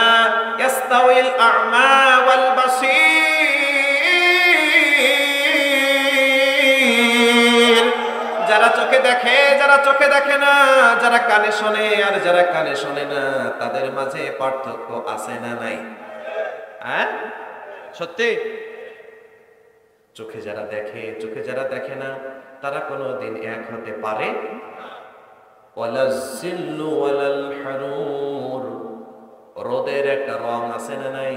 ইয়াস্তাউইল আ'মা ওয়াল বাসীর, যারা চোখে দেখে যারা চোখে দেখে না, যারা কানে শোনে আর যারা কানে শোনে না, তাদের মাঝে পার্থক্য আছে না নাই? হ্যাঁ, সত্যি? চোখে যারা দেখে চোখে যারা দেখে না, তারা কোনোদিন এক হতে পারে? ওয়ালাজ জিল্লু ওয়ালাল হারুর, রোদের একটা রং আছে না নাই?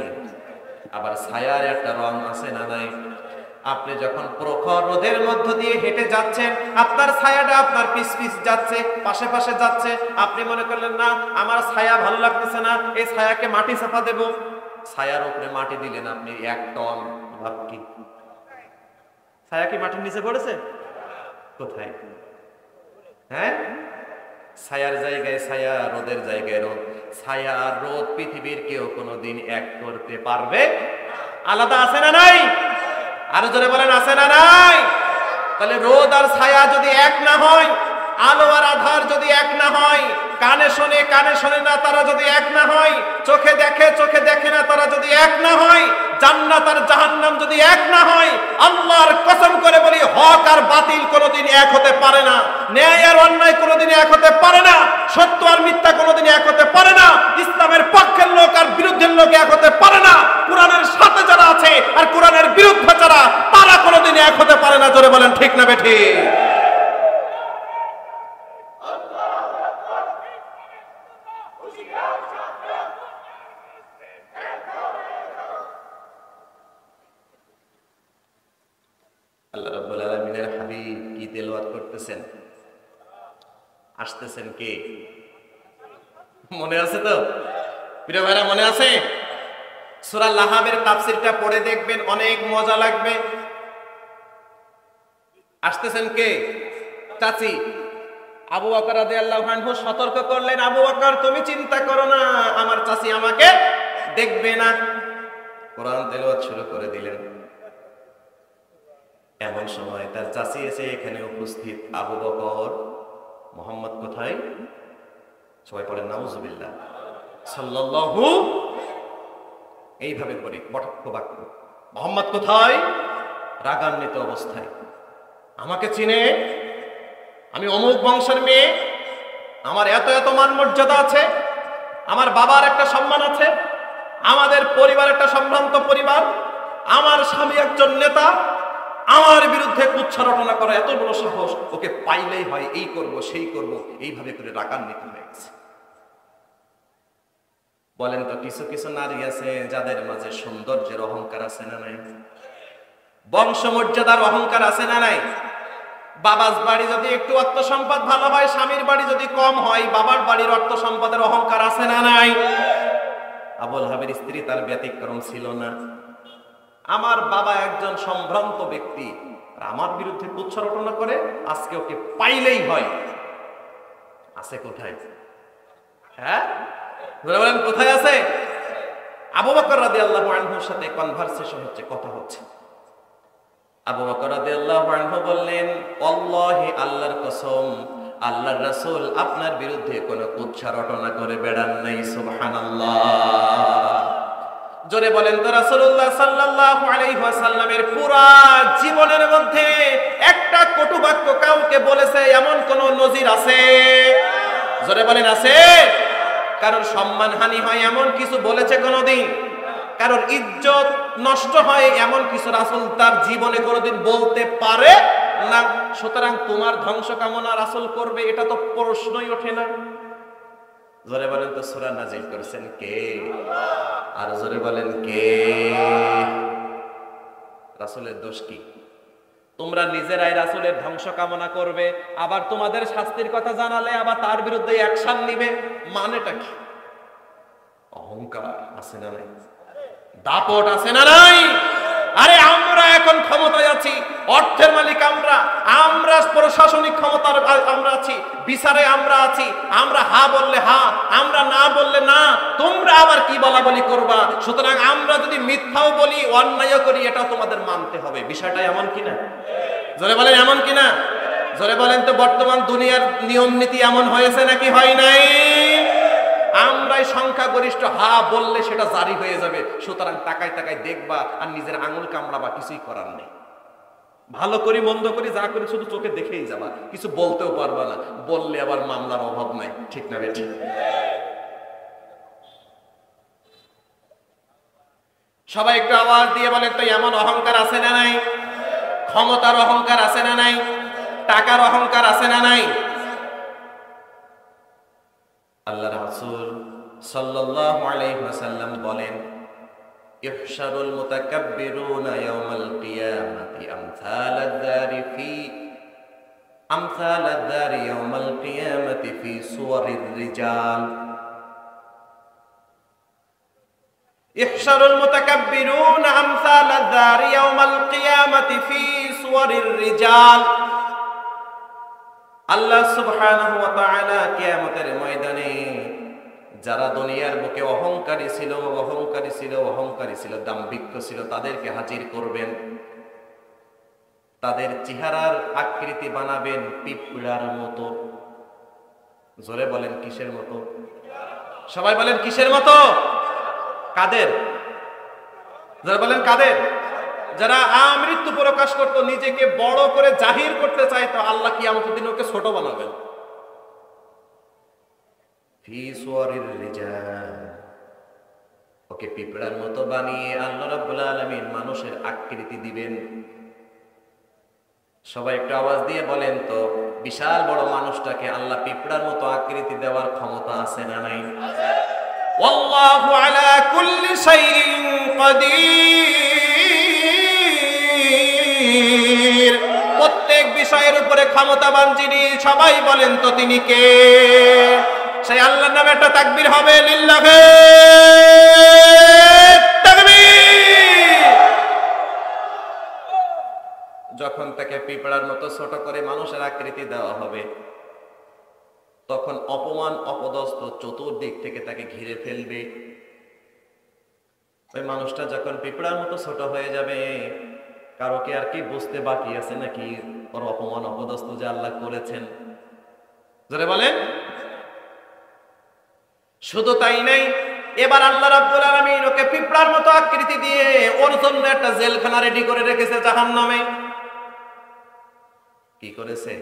আবার ছায়ার একটা রং আছে না নাই? আপনি যখন প্রখর রোদের মধ্য দিয়ে হেঁটে যাচ্ছেন, আপনার ছায়াটা আপনার পিছ পিছ যাচ্ছে, পাশে পাশে যাচ্ছে, আপনি মনে করলেন না আমার ছায়া ভালো লাগতেছে না, এই ছায়াকে মাটি চাপা দেব। ছায়ার উপরে মাটি দিলেন আপনি 1 টন, ভাব কি? ছায়া কি মাটির নিচে পড়েছে? কোথায়? হ্যাঁ, ছায়ার জায়গায় ছায়া, রোদের জায়গায় রোদ। ছায়া আর রোদ পৃথিবীর কেউ কোনোদিন এক করতে পারবে? আলাদা আছে না নাই? আরো জোরে বলেন, আছে না নাই? তাহলে রোদ আর ছায়া যদি এক না হয়, আলো আর আধার যদি এক না হয়, কানে শোনে কানে শোনে না তারা যদি এক না হয়, চোখে দেখে চোখে দেখে না তারা যদি এক না হয়, জান্নাত আর জাহান্নাম যদি এক না হয়, আল্লাহর কসম করে বলি, হক আর বাতিল কোনোদিন এক হতে পারে না, ন্যায় আর অন্যায় কোনোদিন এক হতে পারে না, সত্য আর মিথ্যা কোনোদিন এক হতে পারে না, ইসলামের পক্ষের লোক আর বিরুদ্ধের লোক এক হতে পারে না, কোরআনের সাথে যারা আছে আর কোরআনের বিরুদ্ধে যারা, তারা কোনোদিন এক হতে পারে না। জোরে বলেন, ঠিক না বেঠিক? আল্লাহ রাব্বুল আলামিনের হাবিব কি তেলাওয়াত করতেছেন? আসতেছেন কে? মনে আছে তো? প্রিয় ভাইরা, মনে আছে? সূরা লাহাবের তাফসীরটা পড়ে দেখবেন, অনেক মজা লাগবে। আসতেছেন কে? চাচি। আবু বকর রাদিয়াল্লাহু আনহু সতর্ক করলেন, আবু বকর তুমি চিন্তা করো না, আমার চাচি আমাকে দেখবে না। কোরআন তেলাওয়াত শুরু করে দিলেন। এমন সময় তার চাচি এসে এখানে উপস্থিত। আবু বকর, মোহাম্মদ কোথায়? সবাই পড়েন নাউজুবিল্লাহ সাল্লাল্লাহু, এইভাবে করি কটাক্ষ বাক্য। মোহাম্মদ কোথায়? রাগান্বিত অবস্থায়। আমাকে চিনে? আমি অমুক বংশের মেয়ে, আমার এত এত মান মর্যাদা আছে, আমার বাবার একটা সম্মান আছে, আমাদের পরিবার একটা সম্ভ্রান্ত পরিবার, আমার স্বামী একজন নেতা, আমার বিরুদ্ধে কুচ্ছা রটনা করা এত বড় সাহস, ওকে পাইলেই হয় এই করব সেই করব, এইভাবে করে রাগান্বিত হয়ে গেছে। বলেন তো কিছু কিছু নারী আছে যাদের মাঝে সৌন্দর্যের অহংকার আছে না নাই? বংশমর্যাদার অহংকার আছে না নাই? বাবার বাড়ি যদি একটু অর্থ সম্পদ ভালো হয়, স্বামীর বাড়ি যদি কম হয়, বাবার বাড়ির অর্থ সম্পদের অহংকার আছে না নাই? আবুল হাবের স্ত্রী তার ব্যতিক্রম ছিল না। আমার বাবা একজন সম্ভ্রান্ত ব্যক্তি, আর আমার বিরুদ্ধে কুচ্ছা রটনা করে, আজকে ওকে পাইলেই হয়। আছে কোথায়? হ্যাঁ বলেন কোথায় আছে? আবু বকর রাদিয়াল্লাহু আনহুর সাথে কনভারসেশন হচ্ছে, কথা হচ্ছে। আবু বকর রাদিয়াল্লাহু আনহু বললেন, আল্লাহি, আল্লাহর কসম, আল্লাহর রাসূল আপনার বিরুদ্ধে কোনো কুচ্ছা রটনা করে বেড়ান নাই। সুবহানাল্লাহ। জোরে বলেন তো রাসূলুল্লাহ সাল্লাল্লাহু আলাইহি ওয়াসাল্লামের পুরা জীবনের মধ্যে একটা কটু বাক্য কাউকে বলেছে এমন কোন নজির আছে? জোরে বলেন আছে? কারোর সম্মানহানি হয় এমন কিছু বলেছে কোনোদিন? কারোর ইজ্জত নষ্ট হয় এমন কিছু রাসূল তার জীবনে কোনোদিন বলতে পারে না। সুতরাং তোমার ধ্বংস কামনা রাসূল করবে, এটা তো প্রশ্নই ওঠে না। জোরে বলেন তো সূরা নাজিল করেছেন কে? আর জোরে বলেন কে? রাসূলের দোষ কি? তোমরা নিজেরাই রাসূলের ধ্বংস কামনা করবে, আবার তোমাদের শাস্তির কথা জানালে আবার তার বিরুদ্ধে অ্যাকশন নিবে। মানেটা কি? অহংকার আছে না নাই? দাপট আছে না নাই? আরে আমরা এখন ক্ষমতায় আছি, অর্থের মালিক আমরা, আমরা প্রশাসনিক ক্ষমতার আমরা আছি, বিচারে আমরা আছি, আমরা হা বললে হা, আমরা না বললে না, তোমরা আবার কি বলা বলি করবা। সুতরাং আমরা যদি মিথ্যাও বলি, অন্যায়ও করি, এটাও তোমাদের মানতে হবে। বিষয়টা এমন কিনা? জোরে বলেন এমন কিনা? জোরে বলেন তো বর্তমান দুনিয়ার নিয়ম নীতি এমন হয়েছে নাকি হয় নাই? আমরাই সংখ্যাগরিষ্ঠ, হা বললে সেটা জারি হয়ে যাবে। সুতরাং তাকায় তাকায় দেখবা আর নিজের আঙুল কামড়াবা, কিছুই করার নেই। ভালো করি মন্দ করি যা করি শুধু চোখে দেখেই যাবা, কিছু বলতেও পারবা না। বললে আবার মামলার অভাব নাই। ঠিক না বেঠি? সবাই একটু আওয়াজ দিয়ে বলেন তো এমন অহংকার আছে না নাই? ক্ষমতার অহংকার আছে না নাই? টাকার অহংকার আছে না নাই? আল্লাহ রাসূল সাল্লাল্লাহু আলাইহি ওয়াসাল্লাম বলেন, ইহশারুল মুতাকাব্বিরুনা ইয়াওমাল কিয়ামাতি আমসালাদ-দারি ইয়াওমাল কিয়ামাতি ফি সুওয়ারির রিজাল। ইহশারুল মুতাকাব্বিরুনা আমসালাদ-দারি ইয়াওমাল কিয়ামাতি ফি সুওয়ারির রিজাল। আল্লাহ সুবহানাহু ওয়া তাআলা কিয়ামতের ময়দানে যারা দুনিয়ার বুকে অহংকারী ছিল, দাম্ভিক ছিল, তাদেরকে হাজির করবেন। তাদের চেহারার আকৃতি বানাবেন পিঁপড়ার মতো। জোরে বলেন কিসের মতো? সবাই বলেন কিসের মতো? কাদের? জোরে বলেন কাদের? যারা আমৃত্যু প্রকাশ করতো, নিজেকে বড় করে জাহির করতে চাইতো, আল্লাহ কিয়ামতের দিন ওকে ছোট বানাবেন। ফি সুওয়ারির রিজাল, ওকে পিঁপড়ার মতো বানিয়ে আল্লাহ রাব্বুল আলামিন মানুষের আকৃতি দিবেন। সবাই একটু আওয়াজ দিয়ে বলেন তো, বিশাল বড় মানুষটাকে আল্লাহ পিঁপড়ার মতো আকৃতি দেওয়ার ক্ষমতা আছে না নাই? ওয়াল্লাহু আলা কুল্লি শাইইন কাদির। প্রত্যেক বিষয়ের উপরে ক্ষমতাবান যিনি, সবাই বলেন তো তিনি কে? সেই আল্লাহর নামে একটা তাকবীর হবে, লিল্লাহি তাকবীর। যখন তাকে পিঁপড়ার মতো ছোট করে মানুষের আকৃতি দেওয়া হবে, তখন অপমান অপদস্থ চতুর্দিক থেকে তাকে ঘিরে ফেলবে। ওই মানুষটা যখন পিঁপড়ার মতো ছোট হয়ে যাবে, কারো কি আর কি বুঝতে বাকি আছে নাকি ওর অপমান অপদস্থ যে আল্লাহ করেছেন? জোরে বলেন। শুধু তাই নাই, এবার আল্লাহ রাব্বুল আলামিন ওকে পিঁপড়ার মতো আকৃতি দিয়ে ওর জন্য একটা জেলখানা রেডি করে রেখেছে জাহান্নামে। কি করেছে?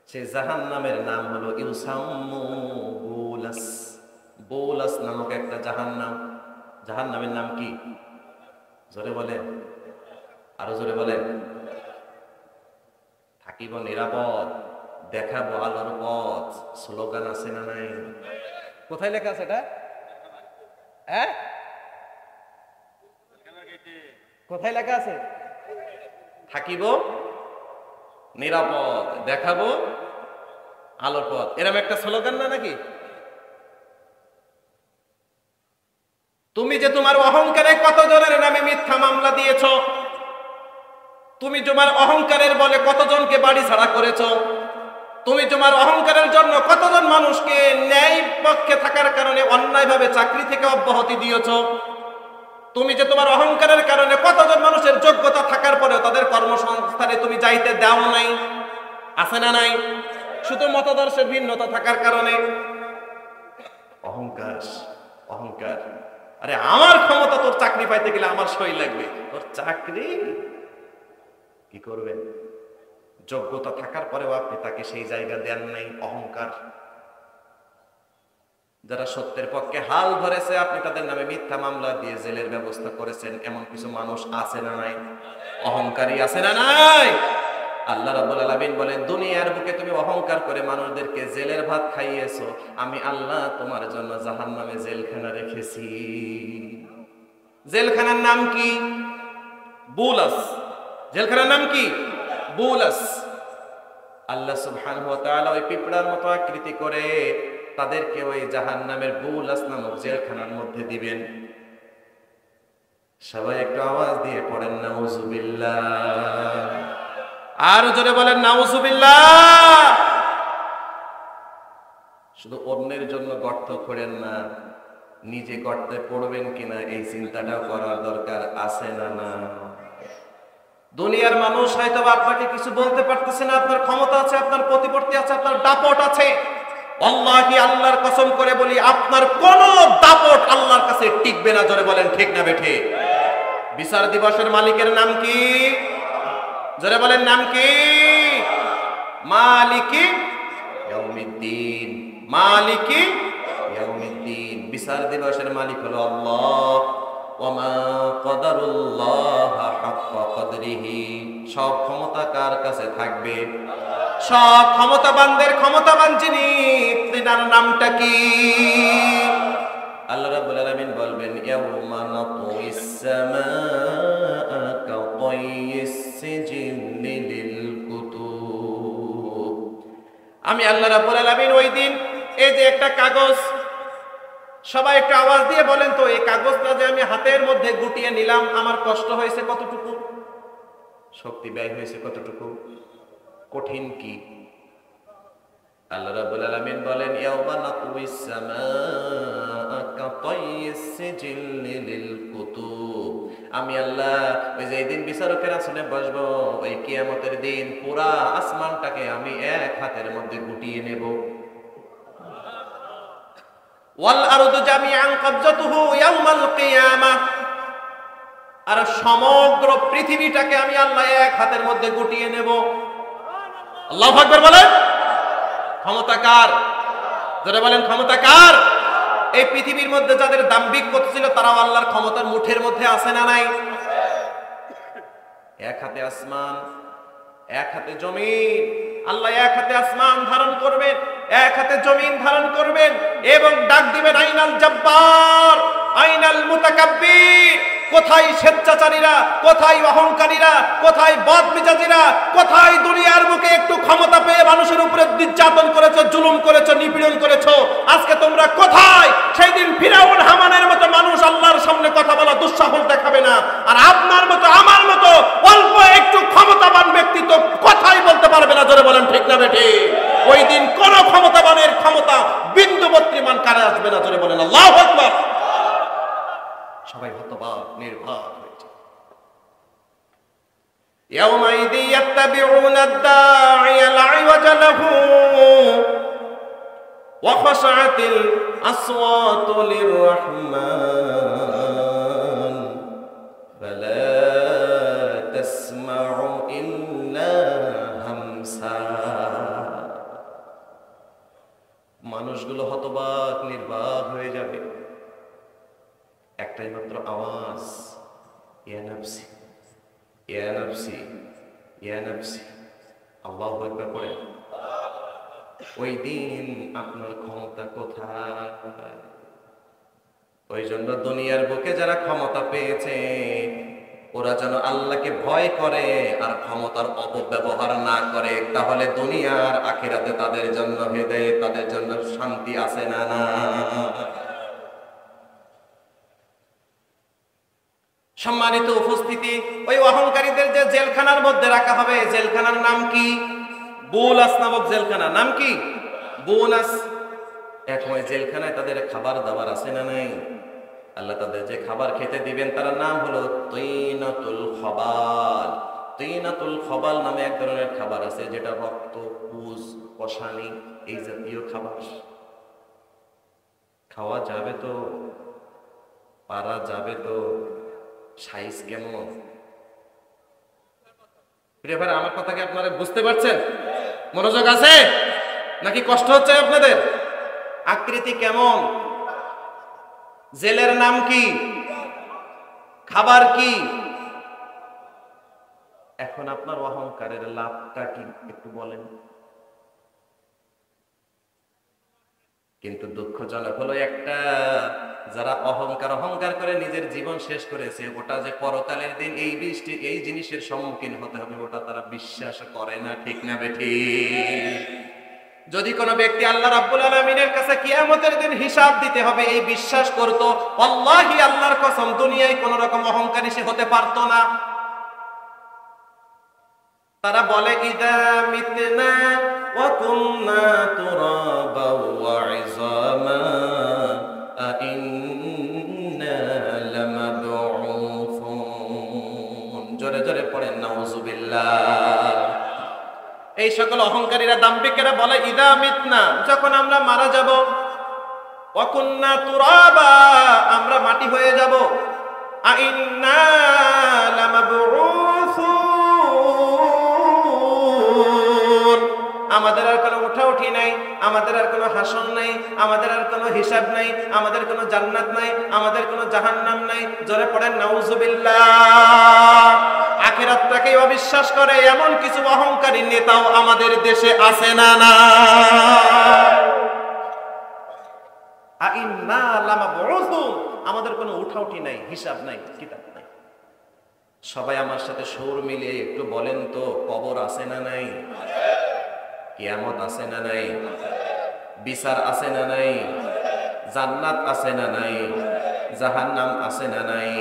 সে জাহান্নামের নাম হলো ইউসাম্মু বুলাস। বুলাস নামক একটা জাহান্নাম। জাহান্নামের নাম কি? জোরে বলেন, আরো জোরে বলেন। থাকিব নিরাপদ, দেখাবো আলোর পথ, স্লোগান আছে না নাই? কোথায় লেখা আছে এটা? হ্যাঁ, কোথায় লেখা আছে? থাকিব নিরাপদ, দেখাবো আলোর পথ, এরকম একটা স্লোগান না নাকি? তুমি যে তোমার অহংকারে কতজনের নামে মিথ্যা মামলা দিয়েছ, তুমি তোমার অহংকারের বলে কতজনকে বাড়ি ছাড়া করেছ, তুমি তোমার অহংকারের জন্য কতজন মানুষকে ন্যায় পক্ষে থাকার কারণে অন্যায়ভাবে চাকরি থেকে অব্যাহতি দিয়েছ, তুমি যে তোমার অহংকারের কারণে কতজন মানুষের যোগ্যতা থাকার পরেও তাদের কর্মসংস্থানে তুমি যাইতে দাও নাই, আছে না নাই? শুধু মতাদর্শের ভিন্নতা থাকার কারণে। অহংকার, অহংকার। আরে আমার ক্ষমতা, তোর চাকরি পাইতে গেলে আমার সই লাগবে। তোর চাকরি কি করবেন? যোগ্যতা থাকার পরেও আপনি তাকে সেই জায়গা দেন নাই। অহংকার। যারা সত্যের পক্ষে হাল ধরেছে আপনি তাদের নামে মিথ্যা মামলা দিয়ে জেলের ব্যবস্থা করেছেন। এমন কিছু মানুষ আছে না নাই? অহংকারী আছে না নাই? আল্লাহ রাব্বুল আলামিন বলেন, দুনিয়ার বুকে তুমি অহংকার করে মানুষদেরকে জেলের ভাত খাইয়েছো, আমি আল্লাহ তোমার জন্য জাহান্নামে জেলখানা রেখেছি। জেলখানার নাম কি? বুলাস। জেলখানার নাম কি? বুলাস। আল্লাহ সুবহানাহু ওয়া তাআলা ওই পিঁপড়ার মতো আকৃতি করে তাদেরকে ওই জাহান্নামের বুলাস নামক জেলখানার মধ্যে দিবেন। সবাই একটু আওয়াজ দিয়ে পড়েন নাউযুবিল্লাহ। আর জোরে বলেন নাউযুবিল্লাহ। শুধু অন্যের জন্য গর্ত খোঁড়েন না, নিজে গর্তে পড়বেন কিনা এই চিন্তাটাও করার দরকার আছে না? না। দুনিয়ার মানুষ হয়তো আপনাকে কিছু বলতে পারতেছে না, আপনার ক্ষমতা আছে, আপনার প্রতিপত্তি আছে, আপনার দাপট আছে। আল্লাহি, আল্লাহর কসম করে বলি, আপনার কোন দাপট আল্লাহর কাছে টিকবে না। জোরে বলেন ঠিক না বেঠে? বিচার দিবসের মালিকের নাম কি? জোরে বলেন নাম কি? মালিকি ইয়াউমিদ্দিন। মালিকি ইয়াউমিদ্দিন। বিচার দিবসের মালিক হলো আল্লাহ। ওয়ামা কদারুল্লাহ হাক্কা কদরিহি। সব ক্ষমতা কার কাছে থাকবে? সব ক্ষমতাবানদের ক্ষমতাবান যিনি, তার নামটা কি? আল্লাহ রাব্বুল আলামিন বলবেন, ইয়াউমা নাতুইস সামাআ কাতাইয়িস সিজিল্লি লিল কুতুব। আমি আল্লাহ রাব্বুল আলামিন ওই দিন, এই যে একটা কাগজ, সবাই একটু আওয়াজ দিয়ে বলেন তো, এই কাগজটা যে আমি হাতের মধ্যে গুটিয়ে নিলাম, আমার কষ্ট হয়েছে কতটুকু? শক্তি ব্যয় হয়েছে কতটুকু? কঠিন কি? আল্লাহ রাব্বুল আলামিন বলেন, ইয়াউমা নাতুইস সামাআ কাতাইয়িস সিজিল্লি লিল কুতুব। আমি আল্লাহ ওই যে দিন বিচারকের আসনে বসবো, ওই কিয়ামতের দিন পুরা আসমানটাকে আমি এক হাতের মধ্যে গুটিয়ে নেব। ওয়াল আরদু জামিআন কবজাতুহু ইয়াউমাল কিয়ামাহ। আর সমগ্র পৃথিবীটাকে আমি আল্লাহ এক হাতের মধ্যে গুটিয়ে নেব। আল্লাহু আকবার বলেন। ক্ষমতা কার? যারা বলেন ক্ষমতা কার? এই পৃথিবীর মধ্যে যাদের দাম্ভিক ছিল তারাও আল্লাহর ক্ষমতার মুঠের মধ্যে আছে না নাই? এক হাতে আসমান, এক হাতে জমিন। আল্লাহ এক হাতে আসমান ধারণ করবেন, এক হাতে জমিন ধারণ করবেন এবং ডাক দিবেন, আইনাল জব্বার, আইনাল মুতাকাব্বির। কোথায় স্বেচ্ছাচারীরা, কোথায় অহংকারীরা, কোথায় বদমেজাজিরা, কোথায় দুনিয়ার বুকে একটু ক্ষমতা পেয়ে মানুষের উপরে নির্যাতন করেছো, জুলুম করেছো, নিপীড়ন করেছো, আজকে তোমরা কোথায়? সেই দিন ফিরাউন হামানের মতো মানুষ আল্লাহর সামনে কথা বলা দুঃসাহস দেখাবে না। আর আপনার মতো আমার মতো অল্প একটু ক্ষমতাবান ব্যক্তি তো কথাই বলতে পারবে না। জোরে বলেন ঠিক না বেঠি? ওই দিন কোন ক্ষমতাবানের ক্ষমতা বিন্দু মাত্র মান কারে আসবে না। জোরে বলেন আল্লাহু আকবার। সবাই হতবাক নির্বাক হয়েছে। يومئذ يتبعون الداعي لا عوج له وخشعت الأصوات للرحمن فلا تسمع إلا همسا। মানুষগুলো হতবাক নির্বাক হয়ে যাবে, একটাই মাত্র আওয়াজ, ইয়া নাফসি ইয়া নাফসি ইয়া নাফসি। আল্লাহু আকবার পড়ে। ওই দিন আপনার ক্ষমতা কোথায়? ওই জন্য দুনিয়ার বুকে যারা ক্ষমতা পেয়েছে ওরা যেন আল্লাহকে ভয় করে আর ক্ষমতার অপব্যবহার না করে, তাহলে দুনিয়ার আখিরাতে তাদের জন্য হেদায়েত, তাদের জন্য শান্তি আছে না? না। সম্মানিত উপস্থিতি, ওই অহংকারীদের যে জেলখানার মধ্যে রাখা হবে, জেলখানার নাম কি? বুলাস নামক জেলখানা। নাম কি? বুলাস। এখন ওই জেলখানায় তাদের খাবার দাবার আছে না নাই? আল্লাহ তাদের যে খাবার খেতে দিবেন তার নাম হলো তৈনাতুল খবাল। তৈনাতুল খবাল নামে এক ধরনের খাবার আছে, যেটা রক্ত, পুজ, কষানি এই জাতীয় খাবার। খাওয়া যাবে তো? পারা যাবে তো? সাইজ কেমন? প্রিয় ভাই, আমার কথা কি আপনারা বুঝতে পারছেন? মনোযোগ আছে নাকি কষ্ট হচ্ছে আপনাদের? আকৃতি কেমন? জেলের নাম কি? খাবার কি? এখন আপনার অহংকারের লাভটা কি একটু বলেন। কিন্তু দুঃখজনক হলো একটা, যারা অহংকার করে নিজের জীবন শেষ করেছে, ওটা যে পরকালের দিন এই জিনিসের সম্মুখীন হতে হবে ওটা তারা বিশ্বাস করে না। ঠিক না বেঠিক? যদি কোনো ব্যক্তি আল্লাহ রাব্বুল আলামিনের কাছে কিয়ামতের দিন হিসাব দিতে হবে এই বিশ্বাস করত, আল্লাহি আল্লাহর কসম দুনিয়ায় কোন রকম অহংকারী সে হতে পারতো না। তারা বলে ইদা মিতনা ওয়া কুননা তুরাবা ওয়া ইযামা আ ইন্না লামাবউসুন। জোরে জোরে পড়েন নাউযুবিল্লাহ। এই সকল অহংকারীরা, দাম্ভিকেরা বলে ইদা মিতনা, যখন আমরা মারা যাব, ওয়া কুননা তুরাবা, আমরা মাটি হয়ে যাব, আ ইন্না লামাবউসুন, আমাদের আর কোনো উঠাউঠি নাই, আমাদের আর কোনো হাসন নাই, আমাদের আর কোনো হিসাব নাই, আমাদের কোনো জান্নাত নাই, আমাদের কোনো জাহান্নাম নাই। জোরে পড়েন নাউযুবিল্লাহ। আখিরাতটাকে অবিশ্বাস করে এমন কিছু অহংকারী নেতাও আমাদের দেশে আছে না? না। আইন্না লামাবউসুন, আমাদের কোনো উঠাউঠি নাই, হিসাব নাই, কিতাব নাই। সবাই আমার সাথে সুর মিলিয়ে একটু বলেন তো, কবর আছে না নাই? কিয়ামত আছে না নাই? বিচার আছে না নাই? জান্নাত আছে না নাই? জাহান্নাম আছে না নাই?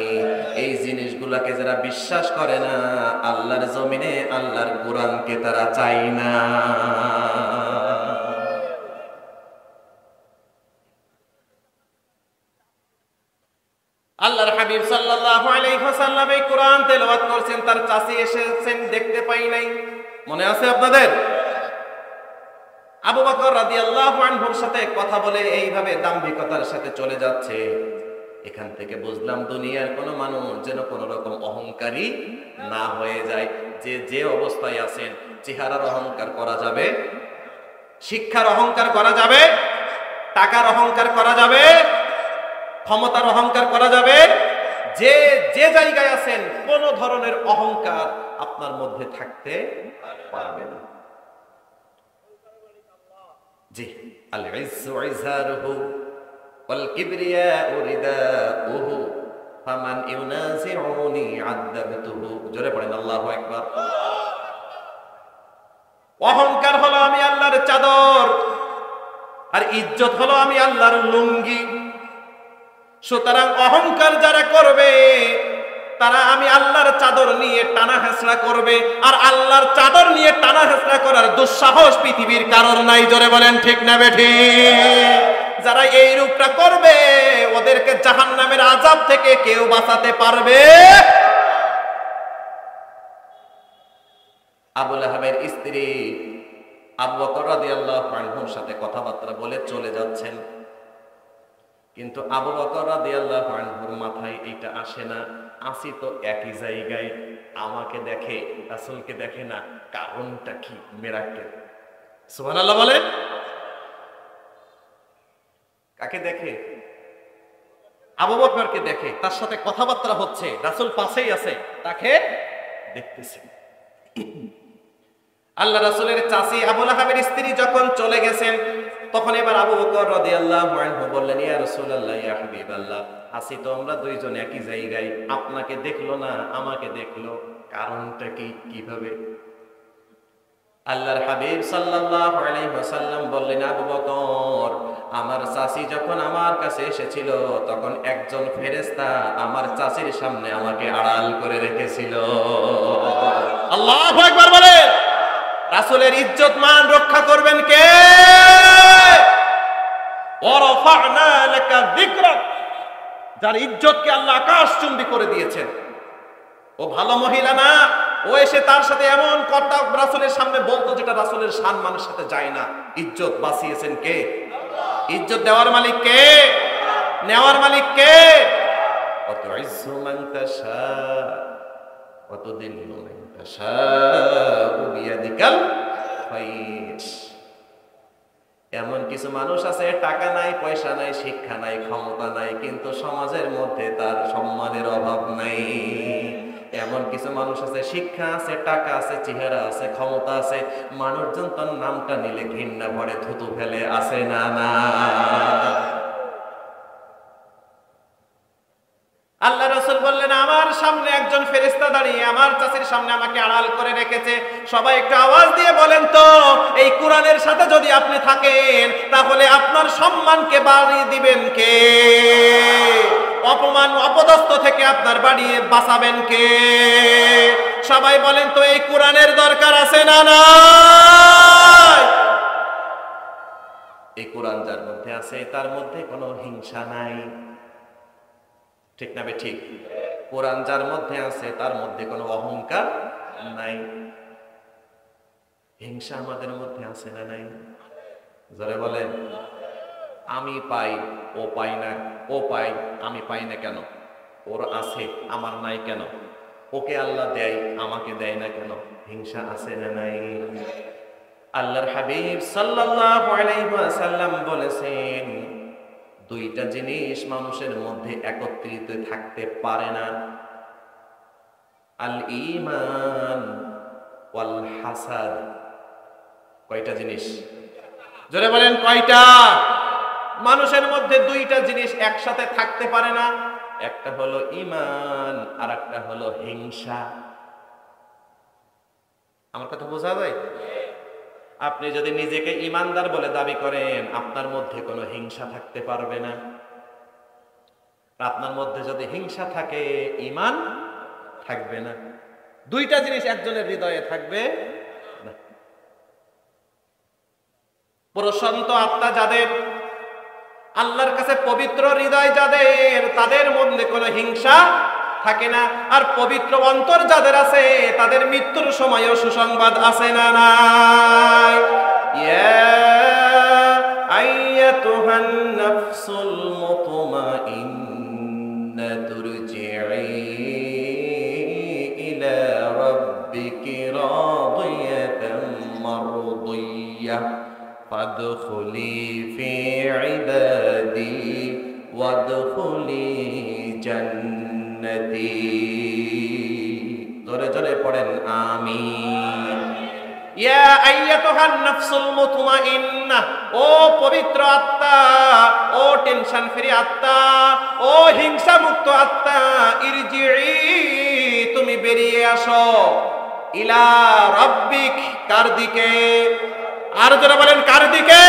এই জিনিসগুলোকে যারা বিশ্বাস করে না, আল্লাহর জমিনে আল্লাহর কোরআনকে তারা চায় না। আল্লাহর হাবিব সাল্লাল্লাহু আলাইহি ওয়াসাল্লাম এই কোরআন তেলাওয়াত করছেন, তার চাচি এসেছেন, দেখতে পাই নাই। মনে আছে আপনাদের? আবু বকর রাদিয়াল্লাহু আনহুর সাথে কথা বলে এইভাবে দাম্ভিকতার সাথে চলে যাচ্ছে। এখান থেকে বুঝলাম দুনিয়ার কোন মানুষ যেন কোন রকম অহংকারী না হয়ে যায়। যে অবস্থায় আছেন, চেহারার অহংকার করা যাবে, শিক্ষার অহংকার করা যাবে, টাকার অহংকার করা যাবে, ক্ষমতার অহংকার করা যাবে। যে জায়গায় আছেন কোন ধরনের অহংকার আপনার মধ্যে থাকতে পারবে না। জি, আল ইজ্জু ইজারুহু ওয়াল কিবরিয়াউ রিদাউহু ফামান ইউনাজিউনি আযাবতুহু। জোরে পড়েন আল্লাহু আকবার। অহংকার হলো আমি আল্লাহর চাদর, আর ইজ্জত হলো আমি আল্লাহর লুঙ্গি। সুতরাং অহংকার যারা করবে তারা আমি আল্লাহর চাদর নিয়ে টানা হেঁচড়া করবে, আর আল্লাহর চাদর নিয়ে টানা হেঁচড়া করার দুঃসাহস পৃথিবীর কারোর নাই। জোরে বলেন ঠিক না বেঠিক? যারা এই রূপটা করবে ওদের এদেরকে জাহান্নামের আযাব থেকে কেউ বাঁচাতে পারবে? আবু লাহাবের স্ত্রী আবু বকর রাদিয়াল্লাহু আনহুর সাথে কথাবার্তা বলে চলে যাচ্ছেন, কিন্তু আবু বকর রাদিয়াল্লাহু আনহুর মাথায় এটা আসে না, আসি তো একই জায়গায়, আমাকে দেখে রাসূলকে দেখে না, কারণটা কি? মিরাকেল। সুবহানাল্লাহ বলেন। কাকে দেখে? আবু বকরকে দেখে, তার সাথে কথাবার্তা হচ্ছে, রাসূল পাশেই আছে, তাকে দেখতেছে। আল্লাহ রাসূলের চাচী আবু লাহাবের স্ত্রী যখন চলে গেছেন, তখন এবার আবু বকর রাদিয়াল্লাহু আনহু বললেন, ইয়া রাসূলুল্লাহ, ইয়া হাবিবাল্লাহ, আসি তো আমরা দুইজন একই জায়গায়, আপনাকে দেখলো না, আমাকে দেখলো, কারণটা কি? কিভাবে? আল্লাহর হাবিব সাল্লাল্লাহু আলাইহি ওয়াসাল্লাম বললেন, আবু বকর, আমার চাচী যখন আমার কাছে এসেছিল, তখন একজন ফেরেশতা আমার চাচীর সামনে আমাকে আড়াল করে রেখেছিল। আল্লাহু আকবার বলে। রাসূলের ইজ্জত মান রক্ষা করবেন কে? ওয়ারাফা'না লাকা যিকরাক, যার ইজ্জতকে আল্লাহ আকাশচুম্বী করে দিয়েছেন। ও ভালো মহিলা না, ও এসে তার সাথে এমন কথা রাসূলের সামনে বলতো যেটা রাসূলের সম্মানের সাথে যায় না। ইজ্জত বাঁচিয়েছেন কে? ইজ্জত দেওয়ার মালিক কে? নেওয়ার মালিক কে? অত ইজ্জু মান তাশা অত দিল্লু মান তাশা বিয়াদিকাল খায়র। এমন কিছু মানুষ আছে, টাকা নাই, পয়সা নাই, শিক্ষা নাই, ক্ষমতা নাই, কিন্তু সমাজের মধ্যে তার সম্মানের অভাব নাই। এমন কিছু মানুষ আছে, শিক্ষা আছে, টাকা আছে, চেহারা আছে, ক্ষমতা আছে, মানুষজন তার নামটা নিলে ঘৃণা ভরে থুতু ফেলে, আছে না? না। আল্লাহ রাসূল বললেন, আমার সামনে একজন ফেরেশতা দাঁড়িয়ে আমার চাচীর সামনে আমাকে আড়াল করে রেখেছে। সবাই একটু আওয়াজ দিয়ে বলেন তো, এই কোরআনের সাথে যদি আপনি থাকেন, তাহলে আপনার সম্মানকে বাড়িয়ে দিবেন কে? অপমান অপদস্থ থেকে আপনার বাড়িয়ে বাঁচাবেন কে? সবাই বলেন তো, এই কোরআনের দরকার আছে না নাই? এই কোরআন যার মধ্যে আছে, তার মধ্যে কোনো হিংসা নাই। ঠিক না? ঠিক। কোরআন যার মধ্যে আছে, তার মধ্যে কোনো অহংকার নাই। হিংসা আমাদের মধ্যে আছে না নাই? যারা বলেন, আমি পাই, ও পাই না, ও পাই, আমি পাই না কেন? ওর আছে, আমার নাই কেন? ওকে আল্লাহ দেয়, আমাকে দেয় না কেন? হিংসা আছে না নাই? আল্লাহর হাবিব সাল্লাল্লাহু আলাইহি ওয়াসাল্লাম বলেছেন, দুইটা জিনিস মানুষের মধ্যে একত্রিত থাকতে পারে না, আল ঈমান ওয়াল হাসাদ। কয়টা জিনিস? জোরে বলেন, কয়টা? মানুষের মধ্যে দুইটা জিনিস একসাথে থাকতে পারে না, একটা হলো ঈমান আর একটা হলো হিংসা। আমার কথা বোঝা যায়? আপনি যদি নিজেকে ঈমানদার বলে দাবি করেন, আপনার মধ্যে কোনো হিংসা থাকতে পারবে না। আপনার মধ্যে যদি হিংসা থাকে, ঈমান থাকবে না। দুইটা জিনিস একজনের হৃদয়ে থাকবে না। প্রশান্ত আত্মা যাদের, আল্লাহর কাছে পবিত্র হৃদয় যাদের, তাদের মধ্যে কোনো হিংসা থাকে না। আর পবিত্র অন্তর যাদের আছে, তাদের মৃত্যুর সময়ও সুসংবাদ আছে না নাই? ইয়া আইয়াতুহান নাফসুল মুতমাইন্না তুরজিই ইলা রাব্বিকি রাদিয়াতাম মারদিয়াহ ফাদখুলি ফি ইবাদি ওয়াদখুলি জান্নাতি। জোরে জোরে পড়েন আমিন। ইয়া আইয়াতুহান নাফসুল মুতমাইন্নাহ, ও পবিত্র আত্মা, ও টেনশন ফ্রি আত্মা, ও হিংসা মুক্ত আত্মা, ইরজিই, তুমি বেরিয়ে আসো, ইলা রাব্বিক, কার দিকে? আর যারা বলেন কার দিকে?